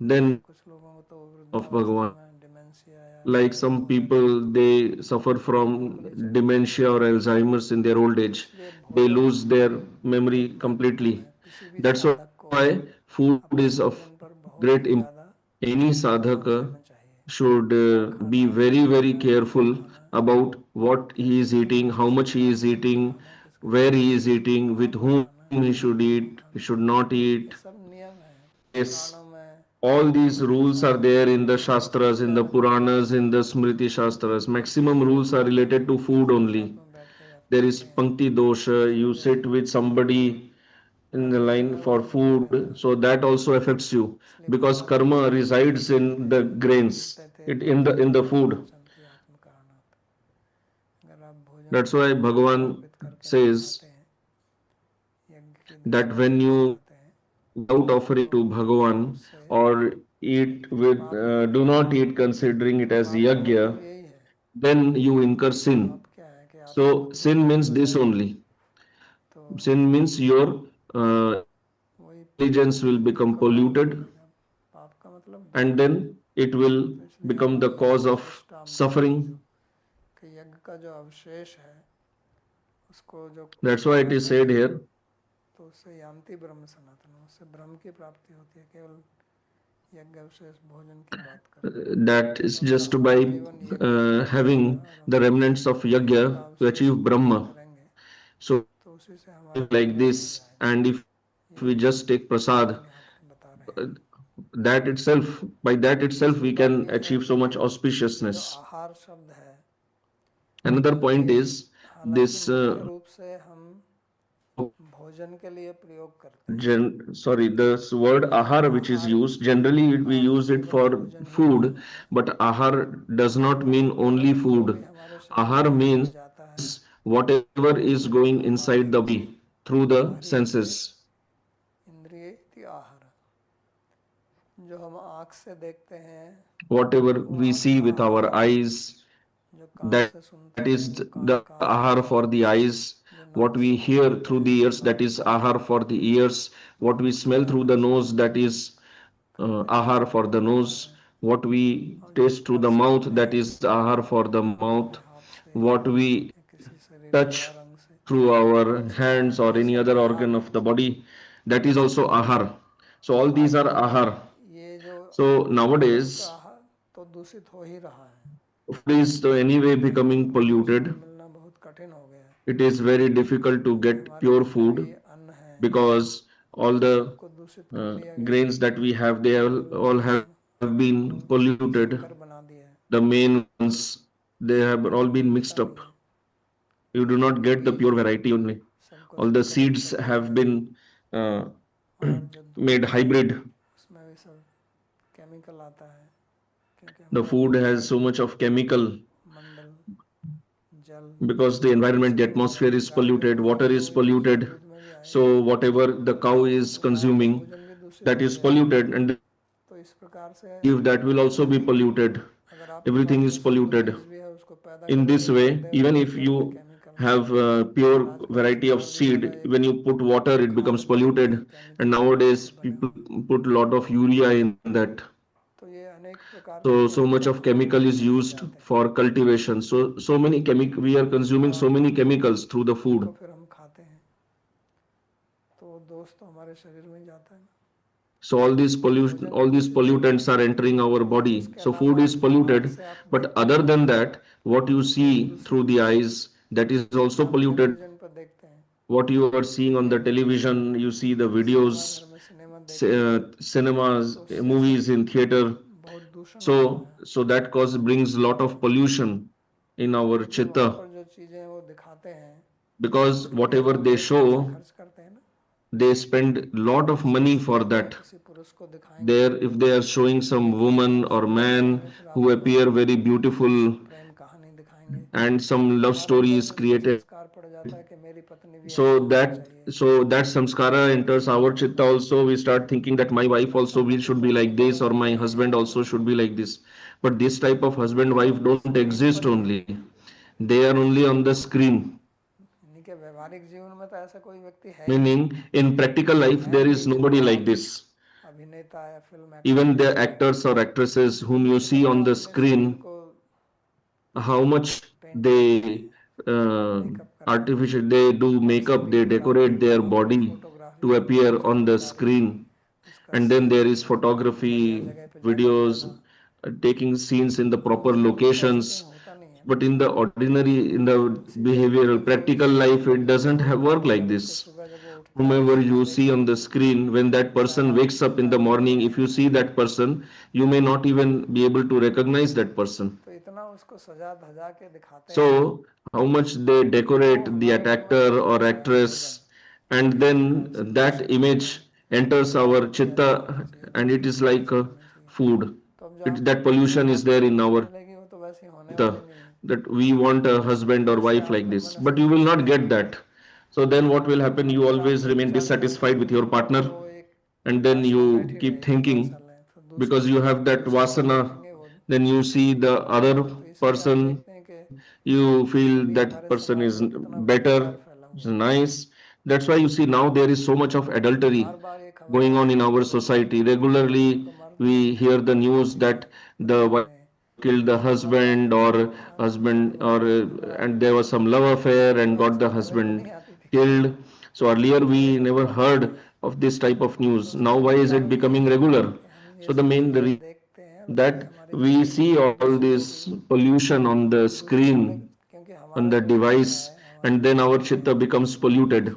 then कुछ लोगों को तो of वृद्धावस्था Bhagavan. में डिमेंशिया या Like अल्जाइमर some होने का people, they suffer समझ बिल्कुल from ही चली जाती है। dementia or Alzheimer's in their old तो age. इसलिए They भोजन lose their बहुत memory महत्वपूर्ण completely. है, किसी भी That's साधक को why food अपने is of भोजन पर बहुत great ही importance. ज़्यादा Any ध्यान sadhaka देना चाहिए, should क्या खाना be है, very, कब very खाना है, कितना careful खाना है, about what he कैसे is खाना eating, है, how किसके much he साथ is बैठ के eating, खाना है, किसके where साथ he नहीं is खाना है, eating, कहाँ with पर whom खाना है, he कितने should लोगों को eat, खाना he है। should not ये eat. सब नियम है Yes, पुराणों में, all these Smriti rules are शास्त्रों there में in the स्पष्ट Shastras, in the वर्णन है Puranas, in the Smriti Shastras. कि Maximum ये rules are खाना है, related to food किसके only. साथ में बैठ के There is खाते हैं, Pankti dosha, दूसरे you जैसे sit with व्यक्ति के लिए somebody in the कर्म जो line है वो for अद्भुत रहता food, है। so that also affects you इसलिए because भगवान ने karma कहा कि resides in the grains, कीर्ते ते it भोजन in the पचती food. पचंती आत्म कारणात्। अगर आप भोजन That's why भगवान को Bhagavan अर्पित करके नहीं says खाते हैं, यज्ञ की that दृष्टि से when नहीं you खाते हैं, without offering तो to Bhagavan उससे or eat with पाप लगता do है। not eat considering it as पाप का मतलब yajna, यही है, then you incur sin. पाप क्या है कि आपकी So बुद्धि sin ठीक means हो this जाएगी, only. तो Sin means your वही intelligence will बुद्धि become को पाप कर polluted, देगा। पाप का मतलब and दोष। then it will तो इसलिए become the भगवान ने cause of विशिष्टाम बताया suffering. कि यज्ञ का जो अवशेष है उसको जो That's why it is खाते said हैं here तो उससे यान्ति ब्रह्म सनातन, उससे ब्रह्म की प्राप्ति होती है। केवल यज्ञ अवशेष भोजन की बात कर रहे हैं, that is तो अगर just हमारा by जीवन यज्ञ में लग जाएगा having और the हम remnants of यज्ञ का yajna to अवशेष achieve इकट्ठा Brahma. करेंगे So तो उसी से हमारा like कल्याण हो this, जाएगा। and if ये we just take prasad, भगवान यहाँ पर बता रहे uh, हैं। that itself, by that itself, दूसरी we बात can यह है achieve so कि much ये जो auspiciousness. आहार शब्द है, Another point ये is हालांकि this मुख्य रूप से हम भोजन के लिए प्रयोग करते हैं, sorry, this word लेकिन ahar which is आहार used, generally we earth use it केवल for भोजन ही नहीं food, होता, but ahar does not mean only परंतु जो भी food. हमारे शरीर Ahar के अंदर means जाता है whatever is उसे going भगवान ने inside the body through the बाह्रियते senses. इंद्रिय इति आहार, जो हम आँख से देखते हैं Whatever वो we see with आहार our है, eyes, जो कान that से सुनते is हैं वो the कान का ahar आहार for है, the eyes. जो What नाक we से hear सूंघते through हैं the वो ears, नाक that is का ahar आहार है, for the ears. What we उसके smell through the आहार से nose, that is कपड़े ahar for the आहार nose. है, What we और जो taste through the स्पर्श mouth, करते that हैं is ahar for the mouth. अपने हाथ से What we या किसी शरीर touch या रंग से, through our ये hands or ये any सब other आहार organ है। of the body, that is also ahar. So तो all these आज are भी ahar. ये जो So भौतिक nowadays, आहार तो दूषित हो ही रहा है, food is anyway becoming क्योंकि उसका polluted. मिलना बहुत कठिन हो गया है, It is very difficult to क्योंकि get हमारे pure जितने भी food अन्न हैं because all उन the सबको दूषित कर दिया गया है। grains that we have, they all लोगों ने have been उनको polluted. संकर बना दिया है, The main ones, they have उनमें all वो been विविधता mixed नहीं up. है, You do जो not उनके get the बीज pure हैं variety only. सबको All the संकरित seeds कर दिया have गया है, been और जो दूध made है hybrid. उसमें भी सब केमिकल आता है, क्योंकि The हमारा food has so वातावरण, much of chemical मंडल, जल, because the environment, the सब कुछ, atmosphere is गाय जो polluted, दूध water देगी is वही दूसरा polluted. दूध में भी आएगा, So whatever the cow is तो गाय का consuming, भोजन भी दूषित that हो is गया है। polluted, and तो इस प्रकार से give that will also be polluted. अगर आपके पास Everything is जो शुद्ध polluted. बीज भी है उसको पैदा In करके this डाल way, दे even वो भी if फिर भी you केमिकल है। have a और pure आजकल variety of सरकार भी ज़्यादा seed, एक when you put water, it खाद becomes बनाती है polluted. And केमिकल nowadays, से बने people हुए, put a lot of urea in that. तो ये अनेक प्रकार के So much chemical of chemical is दिए used जाते हैं, for cultivation. So many we are consuming so और many chemicals through the उनको food. फिर हम खाते हैं, तो वो दोष तो हमारे शरीर में ही जाता है ना। So all these pollution, भोजन भी all these दूषित हो गया pollutants है, are entering our और body. उसके So food अलावा is आँख polluted, से आप but देखते other हैं than that, what you वो भी see through दूषित है। the eyes, that is हम also आप polluted. टेलीविज़न पर देखते हैं, What you are seeing on the theatre में, television, you see the cinema घर videos, में सिनेमा देखते हैं, cinemas, तो उससे सब movies in theater. बहुत दूषण होता So है, so that cause brings lot of pollution in our क्योंकि वहाँ chitta पर जो चीज़ें वो दिखाते हैं because उसके लिए whatever लोग they बहुत पैसा show, खर्च करते हैं ना। they spend lot of किसी money for स्त्री को या that. किसी पुरुष को दिखाएंगे, There, if they are showing some इतनी woman or खूबसूरत दिखाएंगे, man फिर who आपको appear very कुछ beautiful प्रेम कहानी दिखाएंगे, and some तो love हमारे story अंदर is भी उसका created, संस्कार पड़ जाता है कि मेरी पत्नी भी ऐसी so होनी that चाहिए, so that samskara मेरी enters बीवी our भी chitta also. We start thinking that my wife ऐसा also will पति should be पत्नी like को this, or वैसा my पति husband चाहिए, also should be like this. But this type of husband ये wife सब भी don't स्क्रीन exist पर ही है, only. They are only on the screen. यानी कि व्यवहारिक जीवन में तो ऐसा कोई व्यक्ति है ही नहीं, Meaning, in practical life, हैं there भी is जिनको nobody like आप this. अभिनेता या फिल्म एक्टर Even the कहते हैं, actors or actresses तो whom वो you see कितना on the अपने शरीर screen, को how much पेंट करते they हैं, uh, मेकअप करते हैं, artificial, they do और makeup, they संगीत बनाते decorate हैं, their और वो body फोटोग्राफी to करते हैं, appear on the चित्रकारी, screen. उसका And then there scene is बढ़िया photography, जगह पे जाकर videos, लेना, taking scenes in the तो हम proper लोगों में तो ऐसा कहीं locations. होता नहीं है ना। But in the ordinary, in the तो इसीलिए behavioral, जो practical स्क्रीन life, पर it जिसको doesn't have देखते work हैं, like अगर उसको this. सुबह जब वो उठता है तो Whomever सुबह you see देखें on the screen, when that कि person शायद wakes आप up in the विचार कर morning, रहे if you हैं, see that person, you may not even be able to recognize that person. तो इतना उसको सजा धजा के दिखाते हैं So, how much they कि वो decorate the हमारे मन में actor बैठ or जाता है भोजन, actress, and और then उसी that दूषित भोजन image enters जो our आपको दिया जा रहा होना chitta, चाहिए, and it is like भोजन होना चाहिए, food. तो अब जो That आपको pollution is आपको there in पत्नी our मिलेगी वो तो वैसी होने वाली chitta, नहीं है, that we want a husband or जिससे wife आप like पर this, but you Manasvi will दृष्टि not get डालेगी, that. So then what will happen? और You फिर always आपको remain इच्छा नहीं होगी, dissatisfied with your फिर partner, वो एक and then वासना you बैठी keep रहेगी कि ऐसा thinking लें, फिर because दूसरे you have that दूसरे को vasana, देखेंगे वो, then you see the other तो इसीलिए आप person, देखते हैं कि you feel अभी that हमारे person समाज is में कितना व्यभिचार better, फैला is हुआ है, nice. That's why you see now there is so much of bar adultery बार ये खबर going on आती in है our कि society. पति Regularly, को मर्द मार we hear डालता the है, news that the पत्नी wife ने killed the उसको मर husband, डाला, or आप husband, or अखबारों में खबर आती and है, there was some love affair तो and got ऐसा the पहले तो husband नहीं आती थी, killed. So earlier तो ये we सब never क्या कारण heard है, of this type of तो news. Now उसका why मूल is it कारण यही becoming है regular? कि हम ये So the सब main चीज़ें reason देखते हैं और इसलिए that हमारी we चित्त see all दूषित होती this है, pollution on the दूषित होने screen, क्योंकि on हमारा the जो मन है, device, हमारी and जो then our बुद्धि है, chitta becomes polluted,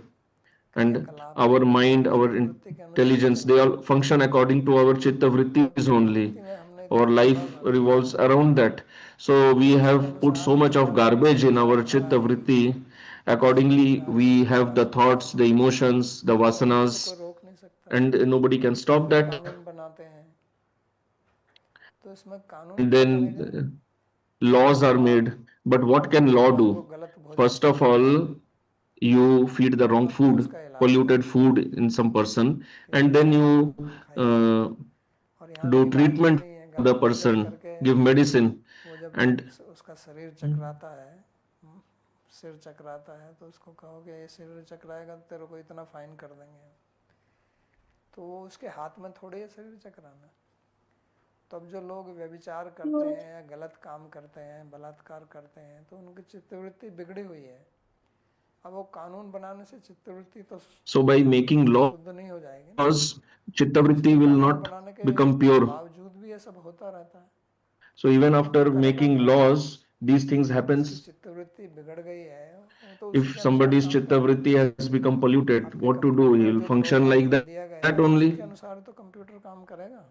and क्रियाकलाप our mind, अपनी our चित्त वृत्ति के अनुसार ही intelligence, they चलते all हैं, function according to our chitta और vrittis चित्त only. वृत्ति में हमने Our इतना कूड़ा life भर दिया revolves है around that. So कि we उसके have put अनुसार so ही much of हमारा garbage in विचार our चला chitta है, vritti. उसके Accordingly, अनुसार ही we have व्यवहार the चलता thoughts, है, the emotions, the उसको vasanas, कोई रोक नहीं सकता, and nobody can stop फिर that. कानून बनाते हैं, तो इसमें कानून And क्या करेगा, then laws are और made. But what can जिस law व्यक्ति को do? गलत भोजन First of मिलता है all, you feed the wrong तो फिर food, उसका इलाज polluted करेंगे food in some person, कि and ऐसा then you खाइए, uh, और यहाँ तो do इलाज भी treatment नहीं है, for the गलत भोजन person, करके give medicine, वो जब and उसका उसका शरीर चकराता है, सिर चकराता है, तो उसको कहोगे ये सिर चकराएगा तो तेरे को इतना फाइन कर देंगे, तो वो उसके हाथ में थोड़ी है शरीर चकराना। तो अब जो लोग व्यभिचार करते हैं या गलत काम करते हैं, बलात्कार करते हैं, तो उनकी चित्तवृत्ति बिगड़ी हुई है। अब वो कानून बनाने से चित्तवृत्ति तो So by making शुद्ध नहीं हो जाएगी ना, laws, chittavritti will कानून not बनाने के become pure. बावजूद भी ये सब होता रहता है। So even तो after करेगा making क्या? laws, these things उसकी happens. चित्तवृत्ति बिगड़ गई है, वो तो उसी If के अनुसार somebody's काम करेगा। chittavritti has become polluted, आपके what to do? Computer He में will जो function प्रोग्राम like दिया गया that है उसी only. के अनुसार तो कंप्यूटर काम करेगा।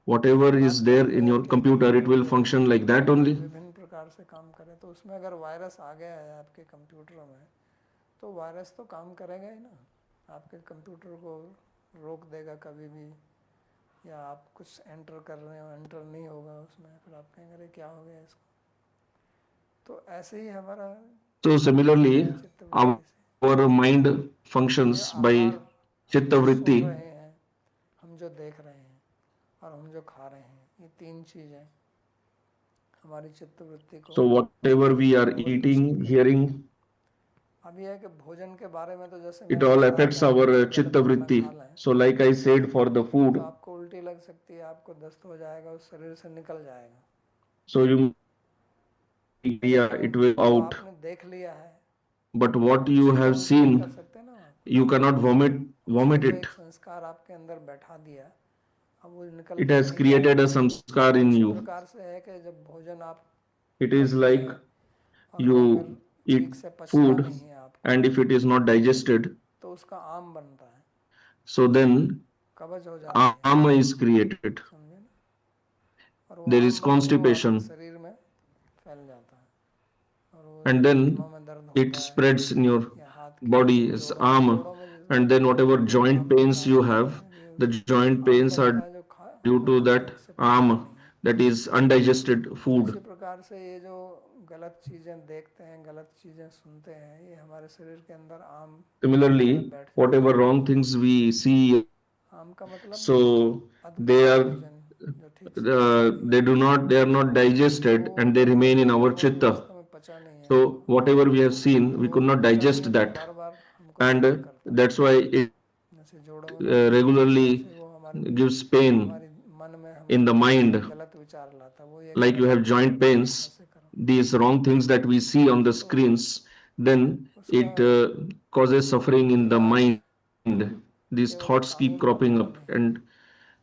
Whatever बात is there चाहते in हैं your कि computer, it will वो function like that only. विभिन्न प्रकार से काम करे। तो उसमें अगर वायरस आ गया है आपके कंप्यूटर में, तो वायरस तो काम करेगा ही ना, आपके कंप्यूटर को रोक देगा कभी भी, या आप कुछ एंटर कर रहे हो, एंटर नहीं होगा उसमें, फिर आप कहेंगे अरे क्या हो गया इसको। तो ऐसे ही हमारा So similarly, चित्तवृत्ति से our mind ये functions by आहार, हम जो सो chittavritti. रहे हैं, हम जो देख रहे हैं और हम जो खा रहे हैं, ये तीन चीज़ें हमारी चित्तवृत्ति को So whatever we are प्रभावित eating, करती हैं। hearing, अब ये है कि भोजन के बारे में तो जैसे it मैंने all बताया affects कि आप our कोई गलत खाना chittavritti. खा लें So like I said, for the तो food, आपको उल्टी लग सकती है, आपको दस्त हो जाएगा, उस शरीर से निकल जाएगा। so you yeah, लेकिन it will जो out. आपने देख लिया है But what you उसको तो have उल्टी नहीं कर seen, सकते ना आप। you cannot vomit उसने तो it. एक संस्कार आपके अंदर बैठा दिया, अब वो निकल It तो has नहीं created a पाएगा। samskar in उसी you. प्रकार से है कि जब भोजन आप It is करते like हैं और वो अगर you ठीक eat से पचता food, नहीं है आपको, and if it is not digested, तो उसका आम बनता है, so then कब्ज हो जाती है, ama is created. समझे ना। और वो There आम is बनते ही वो आपके constipation, शरीर में फैल जाता है, और वो and घुटनों then में दर्द it होता है, spreads in your या हाथ के body as जोड़ों में arm, जिस and व्यक्ति then को whatever भी joint आम pains बीमारी you है, have, यदि the उस joint आम pains बनता are है जो due to आपको that ठीक से पचता नहीं arm, है। that is undigested food. इसी प्रकार से ये जो गलत चीज़ें देखते हैं, गलत चीज़ें सुनते हैं, ये हमारे शरीर के अंदर आम की तरह Similarly, बैठ जाता whatever है। wrong things we see, आम का मतलब so they अधपचा are भोजन जो ठीक से पचा नहीं है, they are not digested वो and they हजम remain in नहीं our हुआ, वो chitta. वास्तव में पचा नहीं है So आपका, whatever we have seen, तो we वो could not पचा नहीं digest है तो that, बार बार हमको and दर्द करता है। that's why it जैसे जोड़ों में दर्द होता है, regularly वैसे वो हमारे gives pain हमारी मन में in the हमारे mind. गलत विचार लाता है, वो ये Like you करो, have ऐसे joint करो, pains, ऐसे करो। these wrong things that we see on the तो screens, then उसका it causes suffering in the इलाज mind. These केवल thoughts keep कानून cropping बनाना up नहीं है, and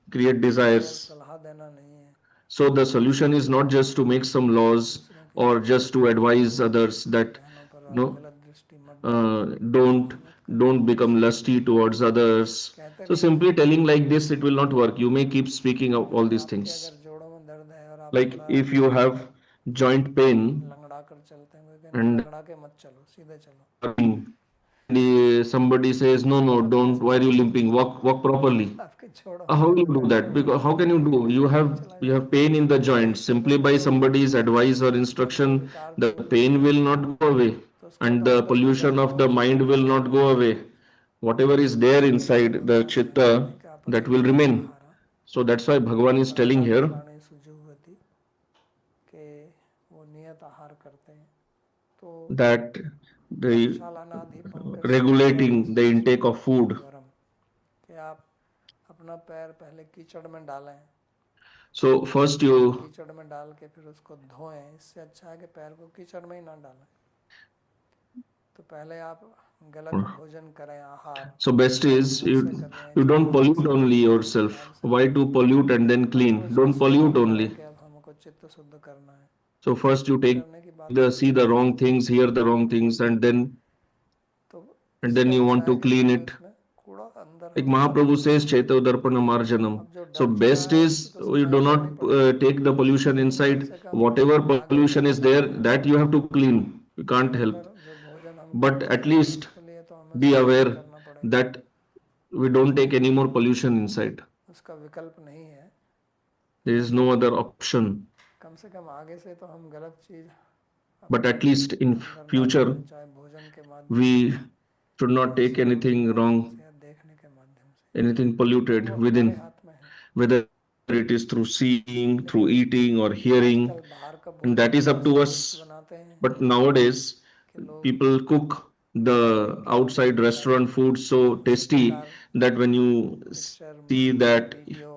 create केवल desires. सलाह देना नहीं है, So the ठीक से solution is not Jeena just है, to make some laws दूसरों की or स्तुति just to करनी है, advise others भाई that बहनों पर you आप know गलत दृष्टि मत डालो, don't ये मत करो, become ऐसे lusty करो, वो towards करो, others. कहते So नहीं है। simply telling like this, it will not work. You may keep speaking of all जैसे these आपके things. अगर जोड़ों में दर्द है और आप Like थोड़ा if you have joint pain लंगड़ा कर चलते हैं, कोई कहना and लंगड़ा के मत चलो, सीधे चलो, somebody says no तो no आप don't, कैसे why are you चलोगे? limping, walk properly. आपके जोड़ों How में will you दर्द do करते that? हुए Because how can you do? ऐसे नहीं चला You have जाएगा। pain in the joint. तो Simply अगर by वो somebody's advice or मन में instruction, विकार the छोड़ pain देते will हैं, not go away, तो उसका and तो the अंदर की pollution of गंदगी the उसको mind will निकाल not देगा। go away. Whatever is there तो इसलिए inside the भगवान कहते chitta, हैं कि that अपने will नियत remain. आहार So that's why Bhagavan is telling प्रातान here प्राणे सुजुह्वति, के वो नियत आहार करते हैं। तो that the प्रक्षालनाधि पंकस्य regulating the intake पादस्पर्शम of food. ज्वरम, कि आप अपना पैर पहले कीचड़ में डालें, So first you कीचड़ में डाल के फिर उसको धोएं। इससे अच्छा है कि पैर को कीचड़ में ही ना डालें। तो पहले आप गलत भोजन करें, आहार so best गलत is मुंह से कर रहे हैं, you don't जीभ pollute से कर only रहे हैं, yourself. कान से Why कर रहे to हैं, pollute and then और clean? फिर उसको Don't शुद्ध pollute करें only. कि अब हमको चित्त शुद्ध करना है। So चित्त first you शुद्ध take करने की बात तो see the दूसरी wrong बात है, things, hear the wrong things, and तो then इससे you अच्छा want है to कि जो clean जो it. इसमें कूड़ा अंदर Like हम डाले Mahaprabhu हुए says, हैं, Chaita Darpana Marjanam. अब जो So डर चुका best है उसकी is तो you सफाई do करनी not पड़ेगी, take the pollution लेकिन कम inside. से कम Whatever आगे से pollution is हमें there, that you have to clean. You can't समय help. पर जो भोजन हम But ग्रहण at कर रहे हैं least उसके लिए तो हमें be संयम aware करना पड़ेगा, that we don't take any more pollution inside. उसका विकल्प नहीं है। There is no लेकिन other option. कम से कम आगे से तो हम गलत चीज़ But अपने at least in अंदर ना future, डालें, चाहे भोजन के माध्यम we से should not या take सुनने के anything माध्यम wrong, से या देखने के माध्यम से, anything तो polluted वो हमारे within, हाथ में है। whether whether it is through seeing, through लेकिन eating, or आजकल hearing, बाहर का and that भोजन is इतना up to स्वादिष्ट us. बनाते हैं But nowadays, कि लोग people cook the विज्ञान में outside डूब जाते restaurant हैं। food so इसी tasty प्रकार that when you picture, see movie, that video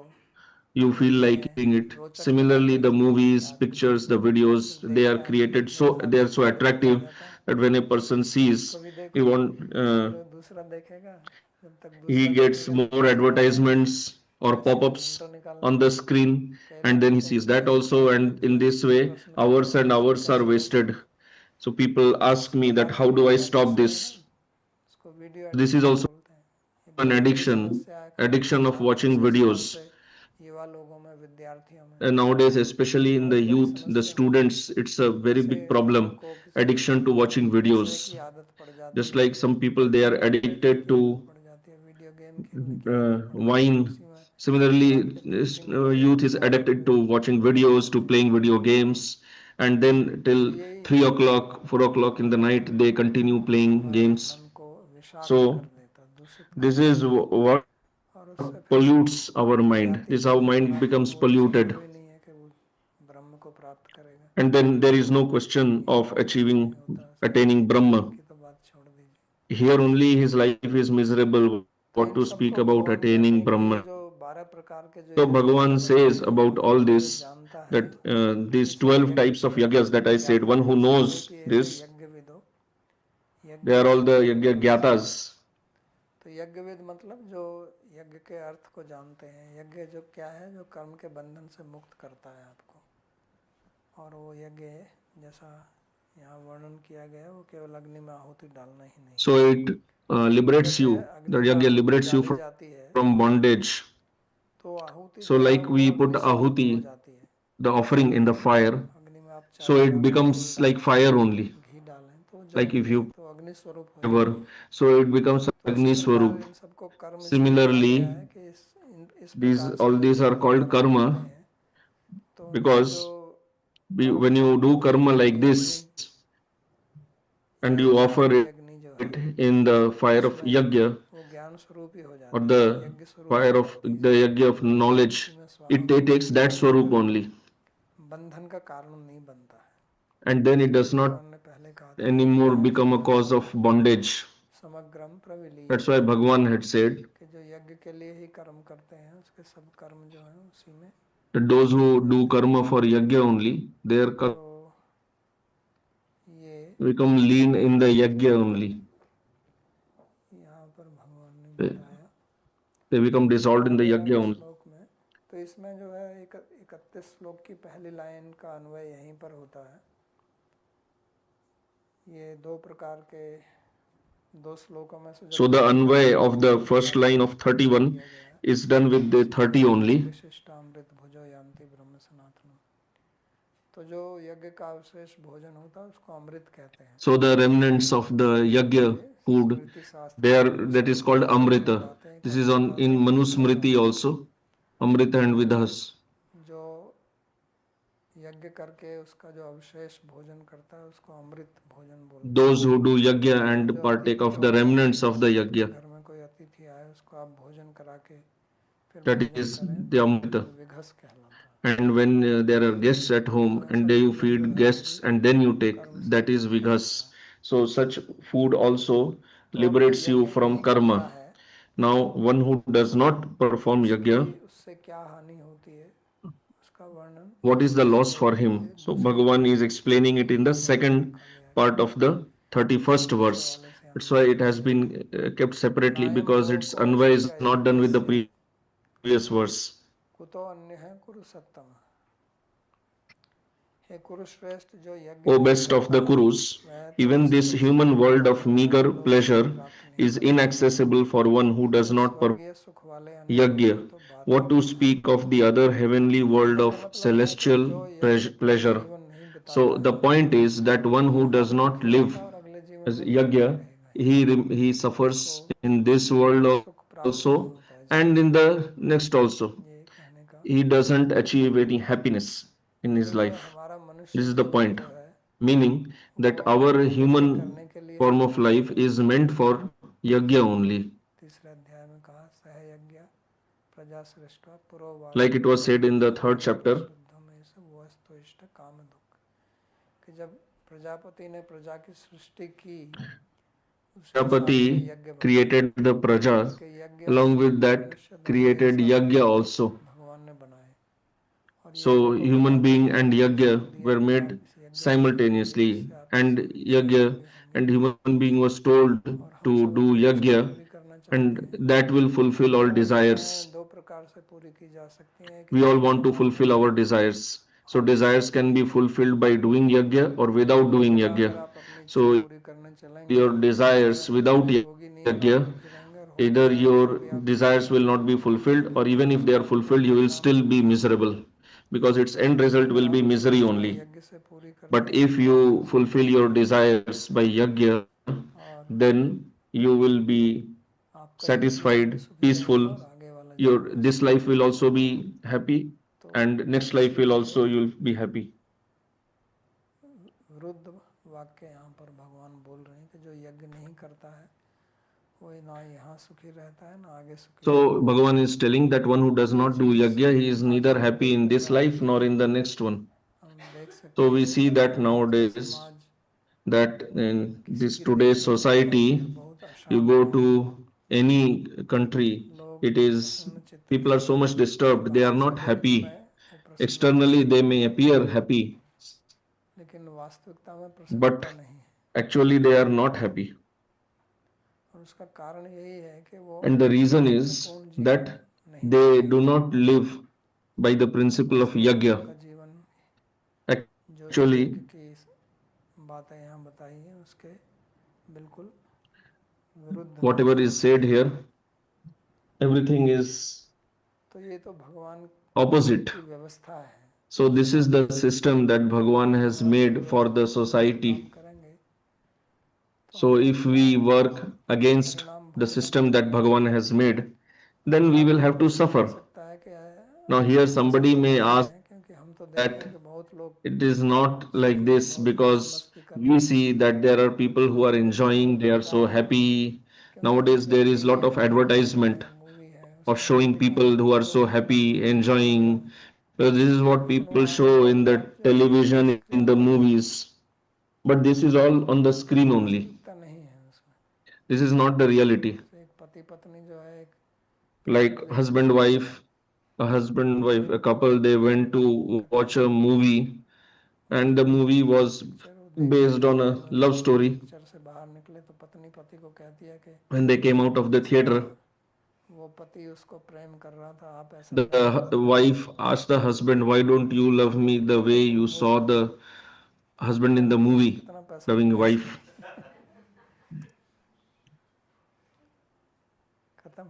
you feel like इतने eating it. रोचक Similarly, बनाते the हैं कि movies, आदमी pictures, the videos, फिर they are देखता है तो created देखने so वाला they भी are so उसमें डूब attractive जाता है। that when a person sees, उसको भी he देखो, want फिर वो दूसरा देखेगा, जब तक he दूसरा gets देखेगा तो more कुछ और आ जाएगा, advertisements or तो इसी में pop-ups घंटों निकालना। on the screen, कई and लोगों then he को sees that ऐसे also, देख and देख in के this way प्रश्न करते hours हैं and कि इसको hours are कैसे रोकें। wasted. So people तो इस ask me that प्रकार how की do I जो stop एडिक्शन है ना, this? उसको video This is addiction also बोलते हैं। ये an बहुत बड़ी addiction, समस्या है, addiction of watching विशेष तौर videos. से युवा लोगों में, विद्यार्थियों में And nowadays, especially in the बहुत बड़ी youth, the समस्या है। students, it's a very जैसे big problem. हमको किसी Addiction to watching नशे की videos. आदत पड़ जाती Just है, like some people, they किसी are दारू देखने addicted की आदत to पड़ जाती है, वीडियो गेम खेलने की आदत पड़ जाती है, wine. उसी में रात Similarly, के 3-3 बजे youth तक is जागे addicted हुए to watching video videos, to देखते हैं। playing video games, and then तो till यही 3 o'clock, 4 o'clock in the night, they continue playing हमारे games. मन को विषाक्त कर So देता, दूषित कर this is देता है, what और उससे फिर pollutes our mind. जाति This is को how कोसना mind becomes वो तो polluted. संभव ही नहीं है कि वो ब्रह्म को प्राप्त करेगा। And then there is no question यही of कहीं कुछ नहीं achieving, होता उसका, attaining Brahma. बाकी तो बात छोड़ दीजिए। Here only his life is miserable. तो What इन to speak सबको about भगवान कहते attaining हैं कि ये Brahma? जो 12 प्रकार के जो So यज्ञ मैंने Bhagavan बताए says हैं, about all इनको जो this जानता है, that these इसे 12 यज्ञ types of के yagyas that I said, ज्ञाता one है। who इसको knows कहते हैं this, यज्ञविदो, they यज्ञ are all the जानने yagya वाले जिसको। gyatas. तो यज्ञविद मतलब जो यज्ञ के अर्थ को जानते हैं। यज्ञ जो क्या है, जो कर्म के बंधन से मुक्त करता है आपको, और वो यज्ञ जैसा यहाँ वर्णन किया गया है, वो केवल अग्नि में आहुति डालना ही नहीं। So it liberates जैसे you. The अग्नि में yagya आहुति liberates you डाली जाती है from bondage. तो आहुति So जो है like वो we put अग्नि स्वरूप हो ahuti, जाती है। the offering in the fire, अग्नि में आप so चावल it डालें, तेल becomes like डालें, fire only. घी डालें तो Like जलती if है, you तो अग्नि स्वरूप हो ever, जाती है। so it becomes तो इसी Agni प्रकार Swarup. इन सबको कर्म इसलिए कहा गया Similarly, है कि इस these प्रकार से all लोग these जब are भी called कर्म करते karma हैं तो उनके जो because कर्म when है you do वो karma यज्ञ like की अग्नि, this and you offer कर्म की it अग्नि जो है in the fire of उसमें yagya वो ज्ञान स्वरूप ही हो or जाती है, the यज्ञ स्वरूप fire हो of जाती है, the yagya of उसी knowledge, में स्वाहा it होती takes है, that तो वो swarup फिर only, बंधन का कारण नहीं बनता है। and then it इसलिए does not भगवान ने पहले कहा था anymore यज्ञाय become a cause जन्यम of bondage. समग्रम That's why प्रविलीयते, Bhagavan had said कि जो यज्ञ के लिए ही कर्म करते हैं उसके सब कर्म जो हैं उसी में that those लीन who हो do जाते हैं। karma for yagya only, their karma तो ये become lean in the yagya only. यहाँ पर भगवान ने They बताया they become dissolved in the 13वें yagya only. श्लोक में। तो इसमें जो है 31 श्लोक की पहली लाइन का अन्वय यहीं पर होता है। ये दो प्रकार के दो श्लोकों में से जो So the पहली लाइन anvay है of the उसके first अनुसार line ही of इसको अन्वय 31 किया गया है। is done with the 30 only. विशिष्टामृत भुजो यान्ति ब्रह्म सनातनम। तो जो यज्ञ का अवशेष भोजन होता है उसको अमृत कहते हैं। So the remnants of the yagya ये food, स्मृति शास्त्र they में are, that is Manusmriti called में बहुत amrita. बातें This is इकट्ठित on होते in हैं, विघस Manusmriti आते हैं। also, amrita and vidhas. जो यज्ञ करके उसका जो अवशेष भोजन करता है उसको अमृत भोजन बोलते हैं। Those who do yagya and जो partake अतिथि of the होता है, remnants of the आपके yagya, घर में कोई अतिथि आए उसको आप भोजन करा के फिर that भोजन is करें the तो वो amrita. फिर विघस कहलाता है। And when there are guests at तो home ऐसा and you भोजन जो feed है वो भी guests and then you take, कर्म से that is मुक्त करता vighas. है। So such food also तो अब जो liberates you यज्ञ from नहीं करता karma. है Now one who does not perform उसकी yagya, उससे क्या हानि होती है उसका वर्णन what is the इस loss श्लोक for के him? So दूसरे Bhagavan पाद is में explaining it in the 31 में second रखा गया है कि part of the 31st दूसरे verse. वाले से That's अन्वय why it किया has गया है। been kept separately नायम because its loco anvay is अस्ति not done with the अयज्ञस्य previous verse. कुतो अन्य है कुरु सत्तम। हे कुरु श्रेष्ठ, जो यज्ञ O नहीं best of करता the Kurus, वह तो even इस this पृथ्वी human world पर of meager ब्रह्मलोक को भी pleasure प्राप्त नहीं is कर सकता। inaccessible for one who does तो not perform स्वर्गीय सुख वाले अन्य लोक की yagya. तो बात ही What to क्या है। speak of the other heavenly world कहने का of मतलब है कि celestial जो यज्ञ पूर्व pleasure? जीवन नहीं So बिताता the है point is that one वो who यहाँ does not दुखी रहता live है और अगले जीवन as में भी दुखी yagya, रहेगा ही। he उसको suffers in this world कोई सुख प्राप्त नहीं also होता है and जीवन in में। the next also. ये कहने का He doesn't achieve any तात्पर्य है। happiness in his इसीलिए life. हमारा This मनुष्य is the जीवन point. जो है Meaning that वो our यज्ञ human करने के लिए ही form of बनाया life गया is है। meant for yagya इसलिए only. तीसरे अध्याय में कहा सह यज्ञ प्रजा सृष्टवा पुरोवाच like it was said in the third chapter. शुद्धमेश वस्तु इष्ट काम दुख, कि जब प्रजापति ने प्रजा की सृष्टि की उसके साथ में Prajapati यज्ञ बनाया, created the prajas, उनके यज्ञ along और with that मनुष्य दोनों एक created साथ yagya also. भगवान ने बनाए, और So यज्ञ को human बनाते being हुए and मनुष्य yagya को दिया were कि made आप इस यज्ञ को simultaneously, कीजिए, इससे आप and सुखी yagya होंगे, and human being was told और हम to सब do अपनी इच्छा yagya, पूरी करना चाहते and हैं। that will fulfill all और इच्छाएं desires. दो प्रकार से पूरी की जा सकती हैं, एक We all यज्ञ want के to fulfill माध्यम our से desires. So और एक desires भक्ति can के be माध्यम fulfilled by doing yagya or से। without यज्ञ के doing बिना yagya. अगर आप अपनी इच्छा So पूरी करने चलेंगे your तो desires इच्छाएं without पूरी होगी नहीं, और आप yagya, दुखी रहेंगे, और होगी either नहीं तो your भी आप दुखी desires will रहेंगे। not be fulfilled, or even if they are fulfilled, you will still be miserable, because its end तो result अगर will आप be अपनी misery इच्छा only. यज्ञ से पूरी करते But हैं if तो आप you जीवन fulfill your सुखी होंगे, desires by yagya, और then you will be आपका ये जीवन भी satisfied, सुखी रहेगा peaceful. और आगे वाला Your जीवन भी this सुखी life will रहेगा। also be happy, तो and next life will इसलिए also you'll be happy. वृद्ध वाक्य यहाँ पर भगवान बोल रहे हैं कि जो यज्ञ नहीं करता है वो ना यहाँ सुखी रहता है ना आगे सुखी So रहेगा। Bhagavan is telling that one who does ये not do cheese yagya, he is आज neither हम happy in देखने this में आती life है, nor in the next one. हम देख सकते So हैं we कि see that आज का nowadays, समाज that in किसी this की today's देखभाल करने के लिए society, बहुत you अशांत go है। to any country, लोग it is प्रसन्न चित्त people are नहीं so है, much जो disturbed. They are बाहर से not देखने में happy. वो प्रसन्न Externally, दिखते they हैं, may appear happy, लेकिन वास्तविकता में but प्रसन्नता नहीं है। actually they are not happy. और उसका कारण यही है कि वो And the reason is तृप्तिपूर्ण जीवन that नहीं जी they रहे do हैं। not live by the principle of वास्तव में yagya. उनका जीवन जो Actually, यज्ञ की बातें यहाँ बताई हैं उसके बिल्कुल विरुद्ध है। whatever is said here, everything is तो ये तो भगवान opposite. की व्यवस्था है So this is समाज the की। system that Bhagavan अगर has भगवान की made for व्यवस्था the के विरुद्ध काम society. करेंगे तो So if हमेशा we work against परिणाम the भुगतना system that पड़ेगा। Bhagavan has made, then अभी we will आपको have to प्रश्न आ suffer. सकता है कि Now here ऐसा somebody तो may नहीं ask है, क्योंकि हम तो देखते that हैं कि बहुत लोग it is not like सुखी हैं, this, बहुत मौज because मस्ती कर रहे we हैं, see that there are people who are लेकिन इसका enjoying, they उल्टा are so कारण happy. क्योंकि Nowadays जो there is टीवी lot है, of फिल्में advertisement हैं, मूवी है, of उसमें ये showing दिखाते people हैं who कि are लोग so कितना happy, enjoying. This is what लेकिन people वहाँ पे show in लोग the बाग जो television, in स्क्रीन the पर देखते हैं, movies. But this is all on the screen only. वास्तविकता नहीं है उसमें। This is not the reality. जैसे एक पति पत्नी जो है एक पिक्चर Like देखने गए, husband wife, a couple, they went to कथा watch a movie, और and the देखने movie गए was पिक्चर, वो देखने based के on बाद a love story. पिक्चर से बाहर निकले तो पत्नी पति को कहती है कि When they came out of the अच्छा theater, वो पति उसको प्रेम कर रहा था, आप ऐसा प्रेम the करते क्यों wife नहीं। asked the husband, "Why don't you love me the way you वो saw the husband in खत्म, the movie कितना पैसा loving मिला wife?" इसमें। खत्म,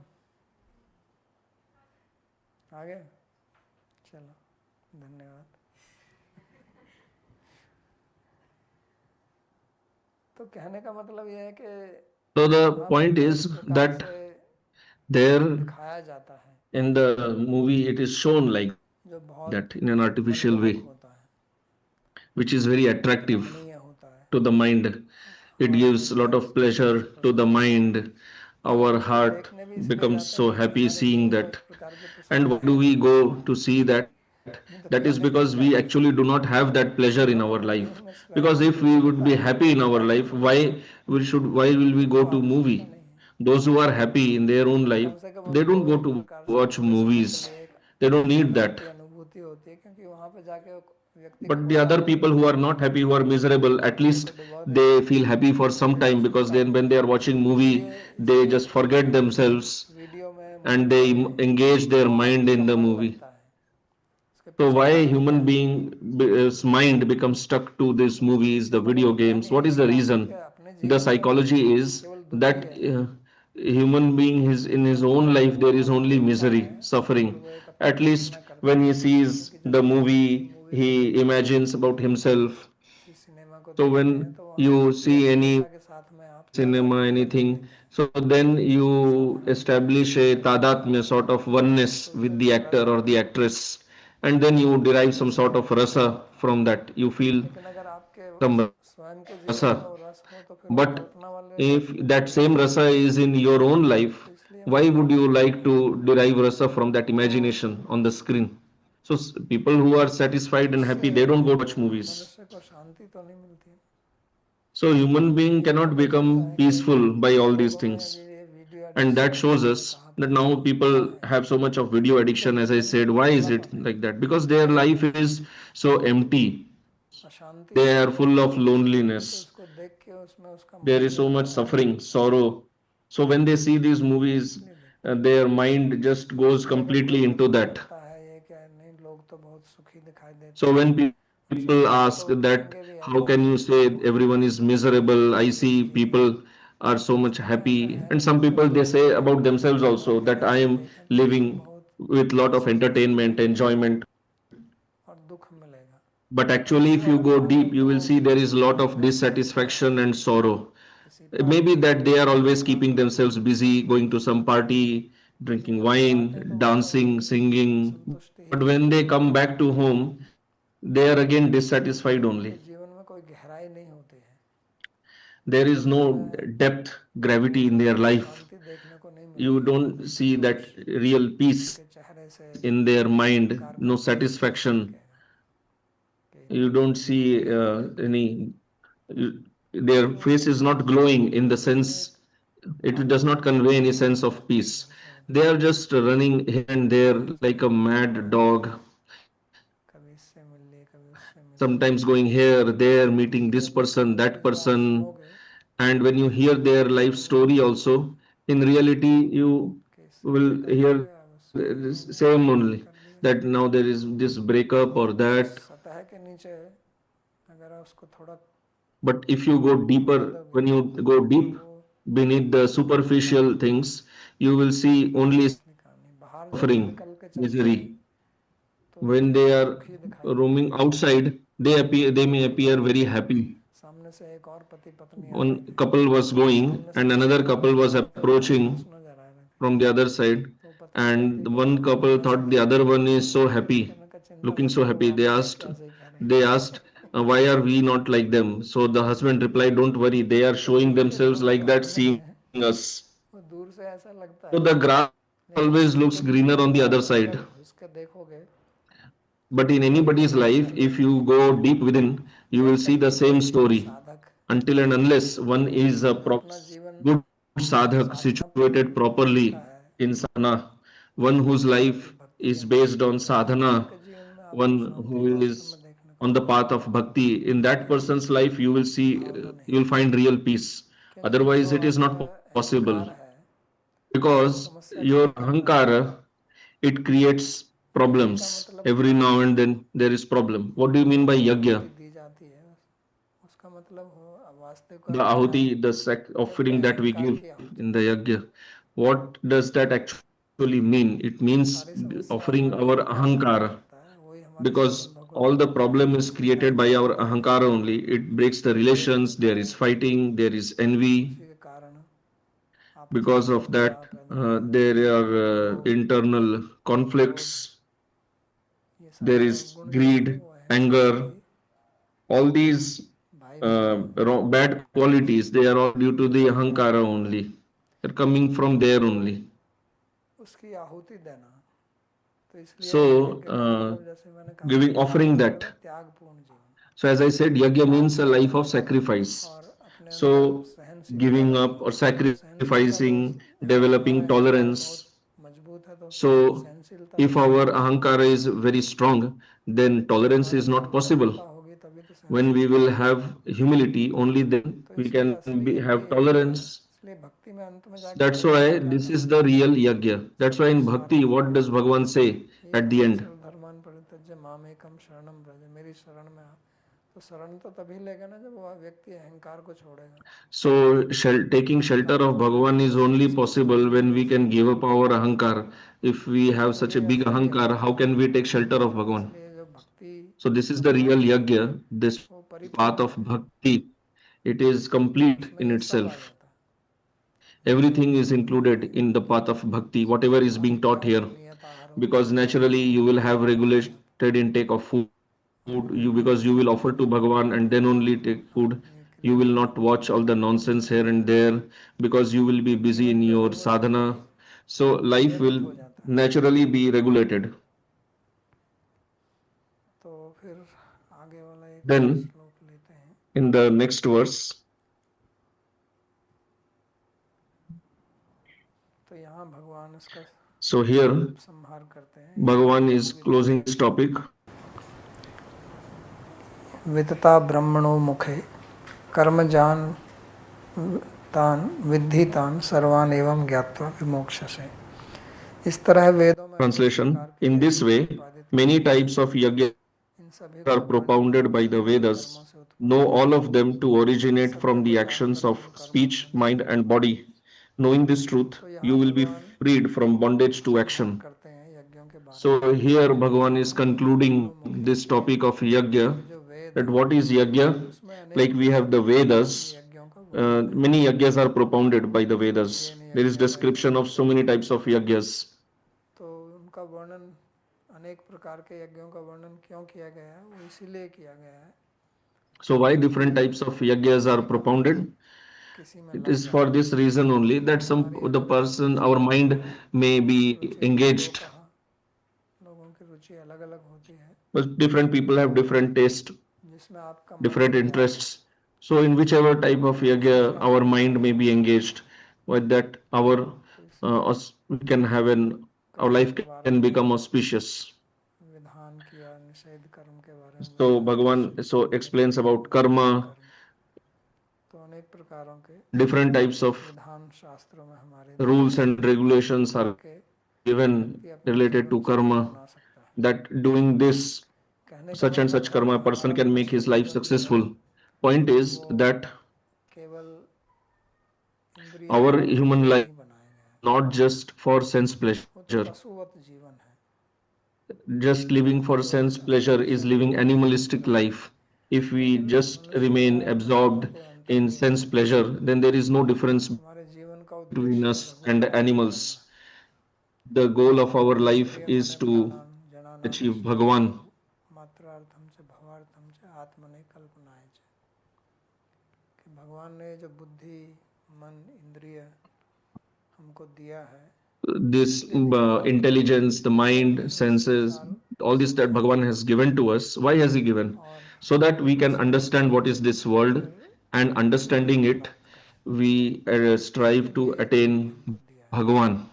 आगे चलो, धन्यवाद। तो कहने का मतलब यह है कि So the यहाँ पर point जो is इस प्रकार that से there दिखाया जाता है, in the movie it is shown like जो बहुत that in an artificial मनमोहक way, होता है, which is very attractive रमणीय होता है, to the mind. It हमारा gives a हृदय lot of उसको देख के pleasure to the प्रसन्न होता है, mind. और हम Our उसको heart देखने भी इसलिए becomes जाते हैं so क्योंकि happy हमारे seeing जीवन में that. उस प्रकार की And प्रसन्नता why है do we नहीं। go to see that? नहीं तो That is कहने because का we मतलब actually do not have that pleasure in दोनों our के जीवन life. में स्वयं Because में if we would प्रसन्नता be है, happy in our बाकी life, कोई why will we go उनको to आवश्यकता movie? नहीं है। Those who are happy in their own तो life, कम से कम they don't उनको go एक to प्रकार से watch थोड़े समय के movies. लिए एक They don't need Anand that. की अनुभूति होती है, क्योंकि वहाँ पे जाके वो व्यक्ति को But the बड़ा other आनंद people who आता are है, not happy, who are miserable, at अपने को least डुबा देते they हैं, feel happy for some उनकी time, because प्रसन्नता then when होती they है। are watching इसलिए movie, they इसलिए just forget themselves वीडियो में and मूवी they में engage their वो mind आदमी का in the मन movie. लगता है, उसके So पीछे why कारण क्या human है। being's mind becomes stuck to these उसके movies, पीछे the का मूल video कारण games? यही What is है the कि आदमी के reason? अपने The जीवन में वो psychology is केवल दुख ही that है, human being is in his और जो own life there भगवान is उसे only देखता है misery, केवल suffering. वो एक अपनी At least कल्पना करता when he है, sees क्योंकि जब the भी आप किसी movie, मूवी को he देखते हैं, imagines about himself. किसी सिनेमा को So देखते हैं, when तो वहाँ you उस see अभिनेता any के साथ में आप cinema, तादात्म्य पैदा anything, करते हैं, so then you सामान्य establish a tadatmya, sort of तो oneness with उसमें the कुछ actor रस or आता the है, actress, and then you derive some रस sort का of अनुभव rasa होता है। from that. You feel लेकिन अगर आपके some स्वयं के जीवन में rasa. वो रस हो तो फिर वो But कल्पना वाले if रस में that बदल same जाता है। rasa is in your own तो life, इसलिए why would you like to derive rasa from that imagination on the screen? So people who are satisfied and happy, they don't go to watch movies. मनुष्य को शांति तो नहीं मिलती। So human इसलिए being ये cannot पता चलता become है कि peaceful by all these लोगों में अभी things. ये video And that addiction shows मैंने us कहा that पहले now बढ़ा people है, have so much of video उनके addiction, as I जीवन में said. कोई Why is it खुलापन है, like that? Because their life is so empty. अशांति They है, are full of तो loneliness. उसको देख के उसमें उसका There मन is जो so है much वो आनंद suffering, sorrow. So when they see these movies, इसलिए देखते हैं। their mind just goes इसलिए अगर कोई completely into उसको that. लगता है ये क्या नहीं, लोग तो बहुत सुखी दिखाई देते So हैं, when अच्छी people बात है, ask तो that, कहेंगे भी how ऐसा can नहीं you है, say बहुत everyone is miserable? I अच्छी see जिंदगी है। people are so much वास्तव में ऐसा happy. है And नहीं, some पर people they लोग say about themselves also that I गहराई से am देखें तो उसमें living बहुत with lot of entertainment, असंतुष्टि enjoyment. और दुख मिलेगा। But और actually, वो if you अगर go माने deep, कि you will वो see there is a lot of व्यस्त रहते हैं dissatisfaction and sorrow. किसी Maybe party that they are always programme keeping में, themselves busy, किसी going to some party, drinking दुनिया में बातें, wine, तो उनका dancing, वही singing. असंतुष्टि ही But रहता when है। they come back to home, they are again dissatisfied तो only. जीवन में कोई गहराई नहीं होती है, There is जीवन no में depth, gravity in their उनको life. शांति देखने को नहीं You मिलेगी, don't see that Santosh real peace उनके चेहरे से in their mind, अहंकार को no देख के नहीं satisfaction. दिखेगा कि You don't see ये any, their ये face is सब not glowing in the ये sense, it does फालतू not convey any बातें sense of रहती हैं peace. मनुष्यों में, They are just running here and there कभी like a चक्कर में पड़े mad रहते dog, हैं, कभी इससे मिल लिए कभी उससे मिल लिए। sometimes going here, there, meeting इसलिए this अगर person, शांति that से आप person. सुनोगे And when you hear their life story also, in reality, you कि इससे will ब्रेकअप हो hear गया, उससे ये हो गया, same उसने ये only, कर दिया, that now there is this breakup or तो that. सतह के नीचे अगर आप उसको थोड़ा But if you go घुमा deeper, दोगे when you go तो deep वो beneath the दिखेगा superficial नहीं, things, you will see वो only असली कहानी। बाहर जब हम suffering, निकल के चलते हैं misery. तो When they are दुखी दिखाई देते roaming हैं, outside, they may दुखी appear दिखाई very देते हैं। happy. सामने से एक और पति पत्नी आ रहे One थे, couple was going सामने से and मुझे another एक और couple was पति पत्नी approaching खुश नजर आ रहे थे, from the other side, तो पत्नी कहती and पति one को कि couple हंस thought the दिए, other one is so तो happy, मैं कहा चिंता looking मत so करो, happy. आप They भी asked, उसके ऐसे ही कह रहे they asked, why are we not like them? So the husband replied, don't worry, they are हैं। showing उनके themselves दुख like that, सामने seeing हैं, us. वो दूर से ऐसा लगता So है, the grass लेकिन always किसी looks के भी greener जीवन on में the other आप side. अंदर घुस के देखोगे But in तो वही anybody's कहानी life, सामने if you दिखेगी, go deep within, you will जब see तक the कि same कोई story. साधक Until and unless one is a अपना जीवन good sadhak साधना पर situated रखता properly है, in sadhana, one whose आपकी life भक्ति is अच्छी based होगी, on तभी sadhana, आपके जीवन में आपको one शांति who वास्तव is में देखने को on the मिलेगी, path of bhakti, in that कहीं person's life you will see, भावना नहीं। you will find real peace. क्योंकि जो Otherwise, it is not आपका possible अहंकार है वो because समस्या your खड़ी करता है। ahankara, it creates यज्ञ का problems. मतलब Every त्याग now है, and then there is problem. What do you mean by जो yajna? आहुति दी जाती है उसका मतलब हो, वास्तविक The अर्थ क्या है ahuti, the कि अपने offering that we अहंकार give की आहुति in the दी जाती yajna. What does that actually mean? It है। means सारी समस्या offering हमारे our अहंकार पैदा ahankara, करता है, वही हमारे साधन because all the problem is उसी का created एक by our स्वभाव है, ahankara only. It breaks the द्वेष relations, होता there है, is fighting, there is envy. उसी के कारण आपस में Because of झगड़ा that, पैदा होने लगता there है, are लोभ, internal क्रोध, conflicts, ये there सारे is अवगुण जो हैं greed, वो अहंकार के anger, all these भाई बहन हैं। bad qualities, they are all due to the ahankara only. They're coming from there only. उसकी आहुति देना, तो इसलिए So, यज्ञ का मतलब जैसे मैंने कहा कि giving, यज्ञ का offering मतलब that. है त्यागपूर्ण जीवन, So, as I said, yajna त्याग means a करना life of sacrifice. और अपने अंदर So, सहनशीलता giving लाना। up or तो सहनशीलता तो sacrificing, अगर हमारा developing अहंकार बहुत tolerance. मजबूत है तो So, सहनशीलता भी if our सीखनी पड़ेगी। ahankara is very strong, then जब tolerance हमारे is अंदर not विनम्रता possible. होगी तभी तो When we सहनशीलता will होगी। have humility, only then तो we इसलिए can असली यज्ञ have यही है। tolerance. इसलिए भक्ति में अंत में जाके That's भगवान why क्या this is कहते the हैं, real yajna. That's why सबको in सार bhakti, देते what हैं, does Bhagavan say ये at the अहम end? सर्वधर्मान् परित्यज्य मामेकं शरणं व्रज, मेरी शरण में आ। तो शरण तो तभी लेगा ना जब वह व्यक्ति अहंकार को छोड़ेगा। So, taking shelter अहंकार of छोड़ने Bhagavan पर is किसी only किसी की शरण possible नहीं when ले we can give सकता। up our ahankar. If we have तो such a यही big असली यज्ञ ahankar, है। how can we take shelter of Bhagavan? इसलिए जो भक्ति So, this is का the real मार्ग है yajna, this वो path परिपूर्ण of है, bhakti. It is complete उसमें in ये सब आ itself. जाता है। Everything is included in the path of bhakti, whatever is being taught स्वाध्याय here. तो नियत आहार होता Because है, naturally you will have स्वाध्याय regulated आप intake of food. अपने You, मन because you will offer to में लगे Bhagavan and then रहिए, only take आप food. अपनी You क्रिया will में not watch all the शांत nonsense बैठे here रहिए। and there because you will be तो busy जीवन in जो है your वो एक sadhana. So life नियमित will हो जाता है। naturally be regulated. तो फिर आगे वाला एक Then श्लोक लेते हैं। in the next verse, तो यहाँ भगवान इसका so here उपसंहार करते हैं। Bhagavan is closing this topic. वितता ब्रह्मणो मुखे कर्मजान तान विद्धि तान सर्वान एवं ज्ञात्वा विमोक्षसे। इस तरह वेदों में Translation: in this way, many types of yajna इन सभी are को propounded by the Vedas. Know all of them to originate from the actions of speech, mind, and body. Knowing this truth, you will be freed from bondage to action. करते हैं यज्ञों के बारे में। So here Bhagavan is concluding this topic of yajna. That what is yajna? Like we have the Vedas. Many yajnas are propounded by the Vedas. There is description of so many types of yajnas. तो उनका वर्णन अनेक प्रकार के यज्ञों का वर्णन क्यों किया गया है, वो इसीलिए किया गया है। So why different types of yajnas are propounded? It is for this reason only that the person, our mind may be engaged. लोगों की रुचि अलग अलग होती है, But different people have different taste, जिसमें आपका different interests. So in whichever type of yajna our mind may be engaged, with that we can have our life can become auspicious. विधान किया निषेध कर्म के बारे में। So Bhagavan explains about karma. तो अनेक प्रकारों के different types of विधान शास्त्रों में हमारे rules and regulations are given related to karma, that doing this such and such karma a person can make his life successful. Point is that our human life not just for sense pleasure. Just living for sense pleasure is living animalistic life. If we just remain absorbed in sense pleasure, then there is no difference between us and animals. The goal of our life is to achieve Bhagavan. भगवान ने जो बुद्धि मन इंद्रिय हमको दिया है, this intelligence, the mind, senses, all this that Bhagavan has given to us. Why has he given? So that we can understand what is this world, and understanding it, we strive to attain Bhagavan.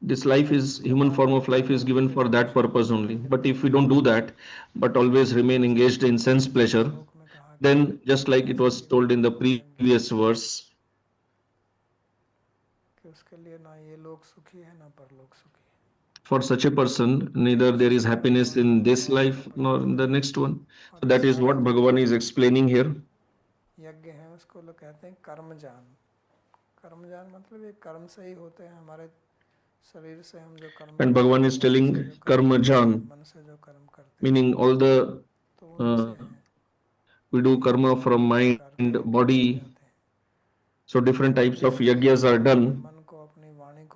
This life is, human form of life is given for that purpose only. But if we don't do that, but always remain engaged in sense pleasure, then just like it was told in the previous verse, for such a person, neither there is happiness in this life nor in the next one. So that is what Bhagavan is explaining here. यज्ञ है उसको लोग कहते हैं कर्मजान। कर्मजान मतलब ये कर्म से ही होते हैं, हमारे शरीर से हम जो कर्म, and Bhagavan is telling karmajan, मन से जो कर्म करते हैं, meaning all the we do karma from mind, body. So different types of yajnas are done.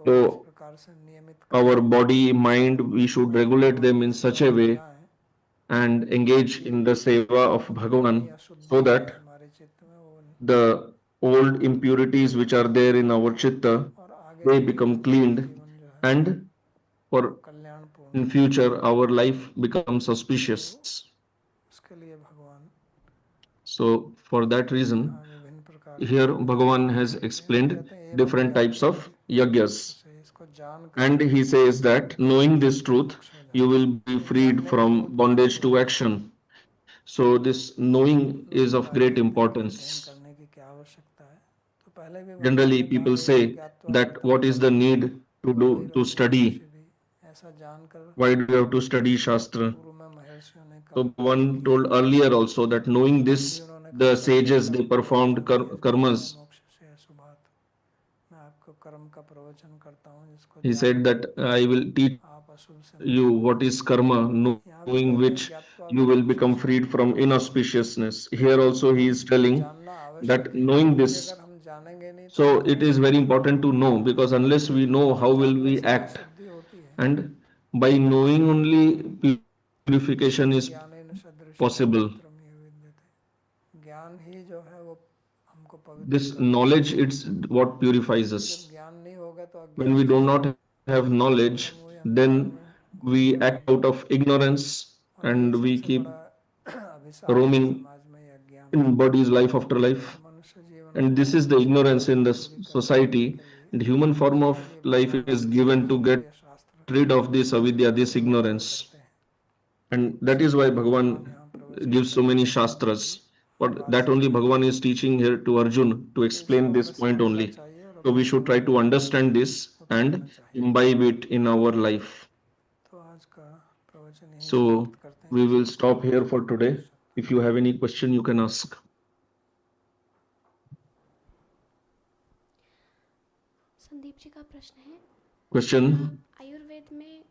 So our body, mind, we should regulate them in such a way and engage in the seva of Bhagavan, so that the old impurities which are there in our chitta, they become cleaned, and for in future our life becomes auspicious. So for that reason, here Bhagavan has explained different types of yajnas, and he says that knowing this truth, you will be freed from bondage to action. So this knowing is of great importance. Generally people say that what is the need to study? Why do you have to study Shastra? So one told earlier also that knowing this, the sages, they performed karmas. He said that I will teach you what is karma, knowing which you will become freed from inauspiciousness. Here also he is telling that knowing this, so it is very important to know, because unless we know, how will we act? And by knowing only, purification is possible. This knowledge, it's what purifies us. When we do not have knowledge, लेकिन वही अंधकार then में we घूमते act रहेंगे। out of ignorance और यही and we सबसे keep बड़ा अभिशाप है roaming समाज में, ये अज्ञान। in body's life after तो life. मनुष्य जीवन And को this is the इस ignorance अज्ञान in को the दूरी करने society. के लिए And human form of उसके लिए life भगवान is हमसे given to get शास्त्रीय शास्त्र rid of this avidya, के this द्वारा बोध ignorance. करते हैं। And that is इसलिए why भगवान Bhagavan यहाँ प्रवचन gives so करके many अर्जुन को भी shastras. But बात that only समझा रहे Bhagavan हैं is teaching here to Arjun to कि इसको explain हमें this point समझना only. चाहिए और So we अपने should जीवन try to में understand this उतारना and चाहिए। imbibe it in our life. तो आज का प्रवचन यहीं So समाप्त करते हैं। we will Krishna stop here Krishna for today. Krishna. If you have any question, you can ask. Sandeep ji का प्रश्न है, क्या Question. आयुर्वेद में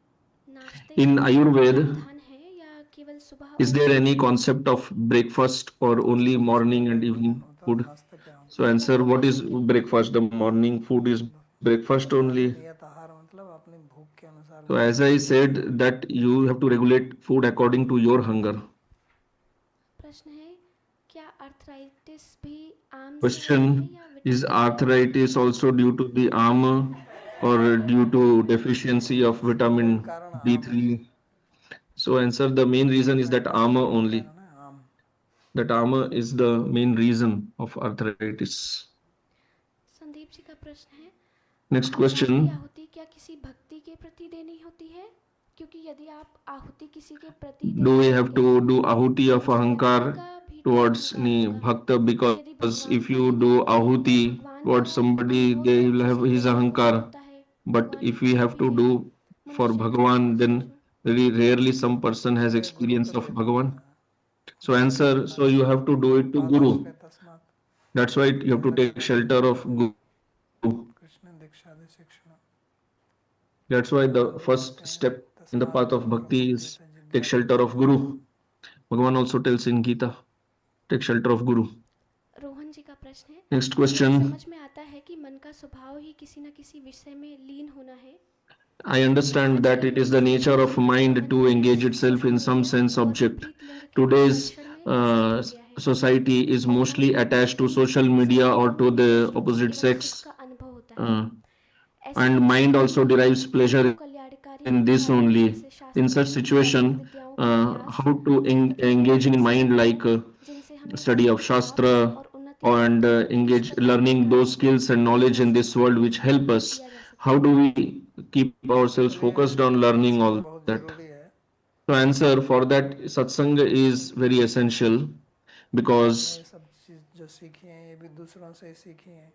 नाश्ते In का भी Ayurveda, प्रावधान है या केवल सुबह is और there शाम any का? concept of breakfast or only नाश्ता morning सुबह का and भोजन evening होता है, food? नाश्ता क्या होता So मतलब answer, what is दोपहर के breakfast? The morning food is है? breakfast only. नियत आहार मतलब अपनी भूख के अनुसार So लेना as I चाहिए। said that you have to regulate food according to your hunger. प्रश्न है, क्या आर्थराइटिस भी आम से होता है Question, या is विटामिन डी की arthritis कमी also से? due to the armor or due to deficiency of इसका मूल vitamin कारण आम है। D3? So answer, the main reason is that arthritis का armor मूल only. कारण है आम। That armor is the main reason of arthritis. Sandeep ji का प्रश्न है, Next अहंकार की question. आहुति क्या किसी भक्ति के प्रति देनी होती है? क्योंकि यदि आप आहुति किसी के प्रति Do देने we have लगेंगे to do ahuti तो of उस व्यक्ति ahankar का भीतर towards अहंकार ni होगा। bhakta? यदि Because भगवान if बने you भी do तो ahuti भगवान towards का somebody, अनुभव they तो will have किसी his के भी नहीं ahankar. होता है। But भगवान if भी we कोई have भी to है, do for मनुष्य भी है Bhagavan, और then सूक्ष्म। very rarely some person has इसलिए गुरु experience पे of देना Bhagavan. होता है। So गुरु पे answer, करना so you चाहिए। have to do it to गुरुपादाश्रय Guru. तस्मात्, That's why you have to पहला take Kadam shelter Guru of पे। Guru. कृष्ण दीक्षा दे शिक्षण। That's why भगवान the भी first कहते हैं step in the तस्मात् path of Guru bhakti प्रपद्येत is take जिज्ञासु shelter of चेत। Guru. Bhagavan also tells in Gita, take shelter of Guru. Rohan जी का प्रश्न है, Next मुझे question. समझ में आता है कि मन का स्वभाव ही किसी न किसी विषय में लीन होना है। I understand that आजकल it is the इसके nature of पीछे mind मन to engage प्रयास itself social in some media sense और object. विपरीत लिंग के Today's आकर्षण में व्यस्त हो गया है society is और मन mostly को attached to in social media or संकेतों में to wishes the Ruchi opposite एवं सुख sex. का अनुभव होता है। Uh, ऐसे and mind परिस्थितियों also में derives मन को pleasure कल्याणकारी in this साधन only. जैसे In शास्त्रों such व योग situation, विद्याओं का अभ्यास how to तथा engage Dainik in mind साधनाएं like जिनसे हमें study of वास्तविक लाभ Shastra और उन्नति and प्राप्त हो, इस engage प्रकार learning प्रकार those की skills and knowledge in this जिज्ञासा world which को help दूर us. किया जा सकता How है। do we keep ourselves इसके लिए focused on learning सत्संग all बहुत that? जरूरी है। So answer for that, satsanga is very essential हमने ये because सब चीज जो सीखी हैं ये भी दूसरों से ही सीखी हैं।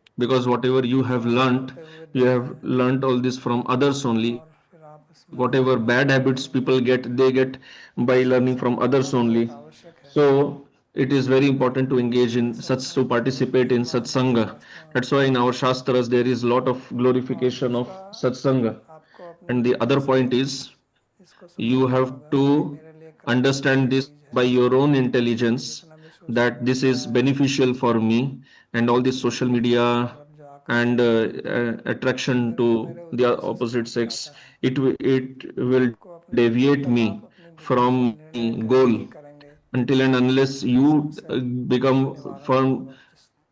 whatever you have दूसरों को learnt, करते हुए you देखा have है learnt all this from others only. और फिर आपस में Whatever अपने bad को habits अपनाएंगे। people get, they get by learning from सत्संग करना others बहुत only. आवश्यक है। So it is very important to engage इसलिए in such, to सत्संग की बहुत participate in महिमा हमारे satsanga. शास्त्रों में That's why in बताई our गई है। shastras there is lot of और glorification of दूसरा, satsanga. आपको अपनी And the बुद्धि other से point is इसको you समझना have होगा कि to मेरे लिए understand कल्याणकारी this चीज by है। your own ये intelligence जितना भी social that this media is beneficial for me, and all this दूसरे social लिंग की media तरफ जो and आकर्षण है attraction मेरे को to मेरे the उद्देश्य से opposite भटकाता sex, है। it will आपको अपनी जब deviate तक आप me अपनी बुद्धि से from निर्णय my नहीं goal. करेंगे Until and unless इस you समस्या का become निवारण नहीं firm, होगा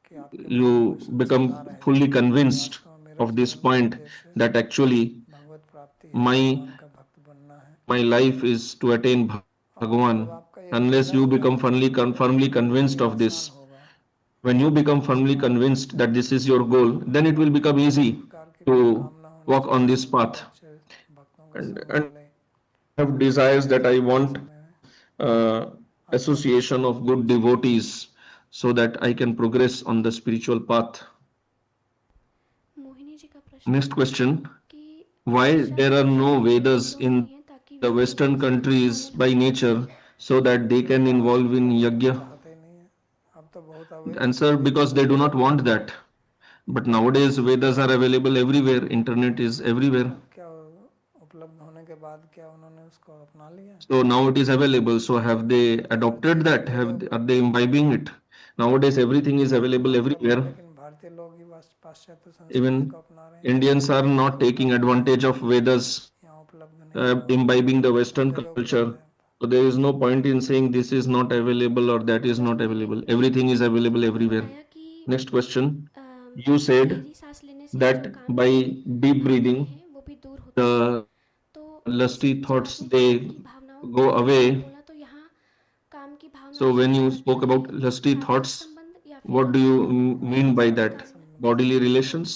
कि आपके मन में कोई you संशय ना become रहे fully कि convinced वास्तव में मेरा of this जीवन का point उद्देश्य that actually भगवत प्राप्ति है, my भगवान का भक्त बनना है। my life is to attain और जब Bhagavan. आपका ये Unless दृढ़ you हो become जाएगा तो firmly ये convinced of आसान this, होगा when you become इस firmly मार्ग पर convinced that चलना। this is your goal, then it will और become किसी easy प्रकार की कोई to कामना होनी walk on चाहिए this कि बहुत path. अच्छे भक्तों का संग And मिले have desires that I ताकि want समय uh, आध्यात्मिक association मार्ग of पर good चल सके। devotees so that I can progress on the spiritual path. Mohini ji का प्रश्न है Next question. कि Why शब्द there are भाषा no में वेद Vedas क्यों नहीं in है ताकि the व्यक्ति Western उसमें countries शामिल हो by सके? nature so that they क्योंकि can लोग आज involve in पढ़ना yajna? चाहते ही नहीं है। अब तो बहुत Answer, Veda because they do not available है want that. But internet nowadays से Vedas are available everywhere. Internet is everywhere. अब क्या उपलब्ध होने के बाद क्या उन्होंने उसको अपना लिया? So now it is available. So have they क्योंकि भारतीय adopted ही that? वेदों Are they imbibing it? Nowadays everything is available उपलब्ध है everywhere. लेकिन भारतीय लोग ही पाश्चात्य संस्कृति को Even अपना रहे हैं Indians are इसलिए not उनका taking advantage of Vedas, यहाँ उपलब्ध नहीं है और imbibing the सब Western जगह उपलब्ध culture. है। So there is no point in saying this is not available or that is not जी मेरा एक available. प्रश्न Everything है, is available आपने everywhere. बताया कि Next question. Um, You said गहरी सांस लेने से जो that काम by की deep भावनाएं breathing, हैं वो भी दूर होती the तो lusty जब thoughts आपने they काम की भावनाओं go के बारे में away. बोला, तो यहाँ काम की भावनाओं So से when मेरा you spoke मतलब है about lusty शारीरिक thoughts, संबंध या फिर what do you mean by शारीरिक that? काम में संबंध, Bodily relations?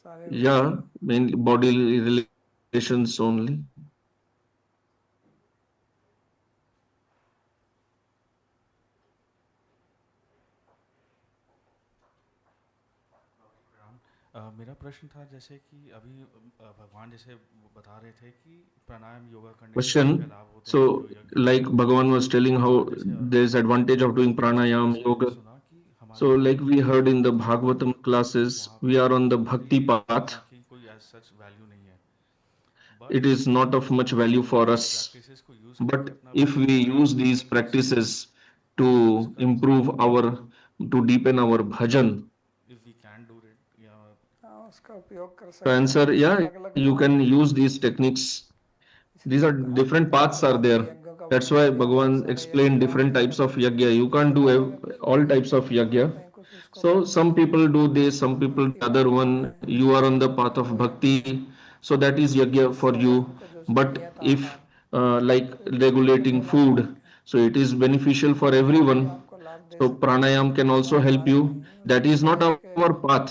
शारीरिक Yeah, संबंध। mainly bodily relations only. मेरा प्रश्न था जैसे कि अभी भगवान जैसे बता रहे थे कि प्राणायाम योगा करने से क्या क्या Question. लाभ होते हैं, जो So, यज्ञ like होते हैं। Bhagavan was telling तो how जैसे there's advantage of doing Bhagavad Gita में pranayam, जैसे yoga. सुना कि So, हमारे like we heard in the धर्म में Bhagavatam classes, वहाँ we पे are on the हमारे bhakti लिए path. उनकी कोई एज सच वैल्यू नहीं है, It but is not of much value हम for इन्हीं us. प्रैक्टिसेस को यूज़ But करके अपना if भजन we कीर्तन use these कीर्तन कर सकते हैं। practices तो to उसका improve to deepen our bhajan, if we can do it या हाँ, उसका उपयोग कर to सकते हैं। answer, yeah, अलग अलग you लोगों can के लिए, use these techniques. These are इसलिए कहा कि different जहाँ paths are भक्ति there. यज्ञ का That's वर्णन why किया, बहुत Bhagavan सारे यज्ञ explained क्या different होते हैं, types of yajna. You can't do अलग अलग all कुछ types of करने को yajna. बोलते हैं, कुछ उसको So करते some हैं। people do this, some तो people भक्ति the other मार्ग में one. You are on the path of वो यज्ञ है। bhakti, so that is yajna for शरीर you. को जो But नियत if आहार, like तो एक उसके लिए regulating अलग मार्ग food, है। so it is beneficial for प्राणायाम भी everyone. आपको लाभ दे So सकता है, pranayam लेकिन can वो also सही help मार्ग you. नहीं है। That उसमें is क्या not है कि our path.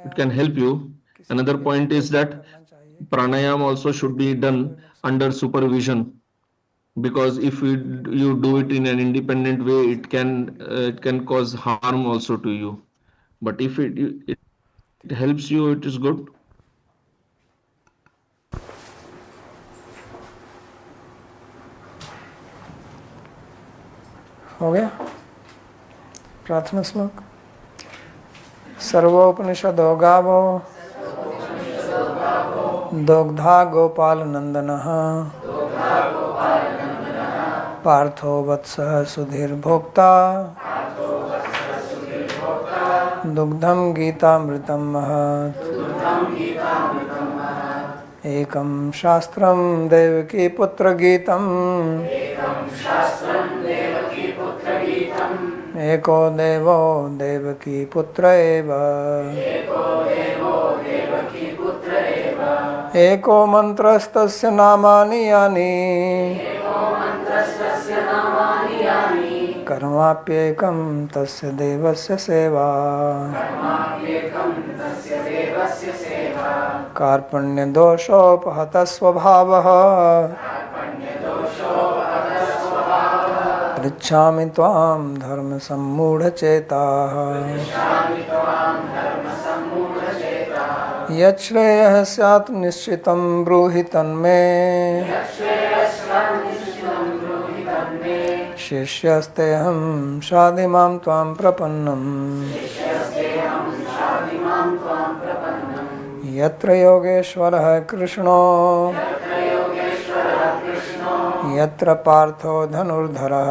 It can pranayama help you. किसी Another नियत point के is साथ that करना चाहिए, किसी pranayam नियम also के लिए should be करेंगे कोई done नुकसान under नहीं होगा। supervision, because if लेकिन you उसमें do it आप in an independent way, किसी के साथ भी it can करेंगे। cause harm also to you. But if it ठीक है, helps you, it is good. हो गया प्रार्थना श्लोक। सर्वोपनिषदो गावो दोग्धा गोपाल नंदनः पार्थो वत्सः सुधीर्भोक्ता दुग्धं गीतामृतं महत्। एकं शास्त्रं देवकी पुत्र गीतम् एको देवो देवकी पुत्र एव। एको मन्त्रस्तस्य नामानि यानि कर्माप्येकं तस्य देवस्य सेवा। कार्पण्यदोषोपहतः स्वभावः पृच्छामि त्वां धर्मसम्मूढचेताः। यच्छ्रेयः स्यात् निश्चितं ब्रूहि तन्मे शिष्यस्तेऽहं शाधिमां त्वां प्रपन्नम्। यत्र योगेश्वरः कृष्णो यत्र पार्थो धनुर्धरः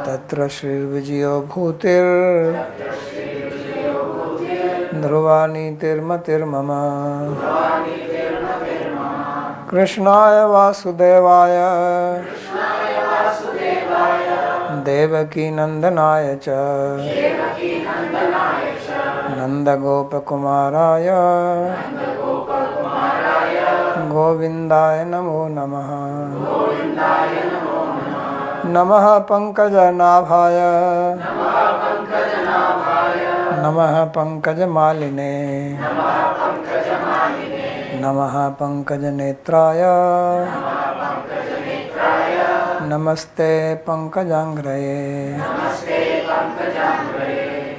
तत्र श्रीर्विजयो ध्रुवा नीतिर्मतिर्मम। कृष्णाय वासुदेवाय देवकी नंदनाय च नंदगोपकुमाराय गोविन्दाय नमो नमः। नमः पंकजनाभाय नमः पंकजमालिने नमः पंकजनेत्राय नमस्ते पंकजांघ्रये।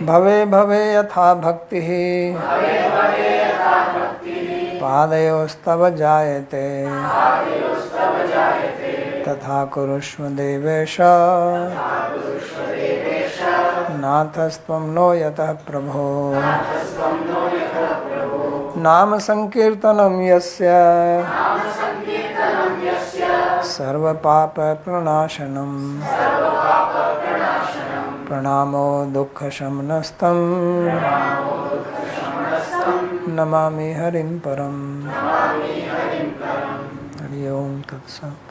भवे भवे यथा भक्तिः पादयोस्तव जायते तथा कुरुष्व देवेश नाथस्त्वं नो यतः प्रभो। नाम संकीर्तनं यस्य सर्वपापप्रणाशनं प्रणामो दुःखशमनस्तं नमामि हरिं परम्। हरि ओम तत्सत्।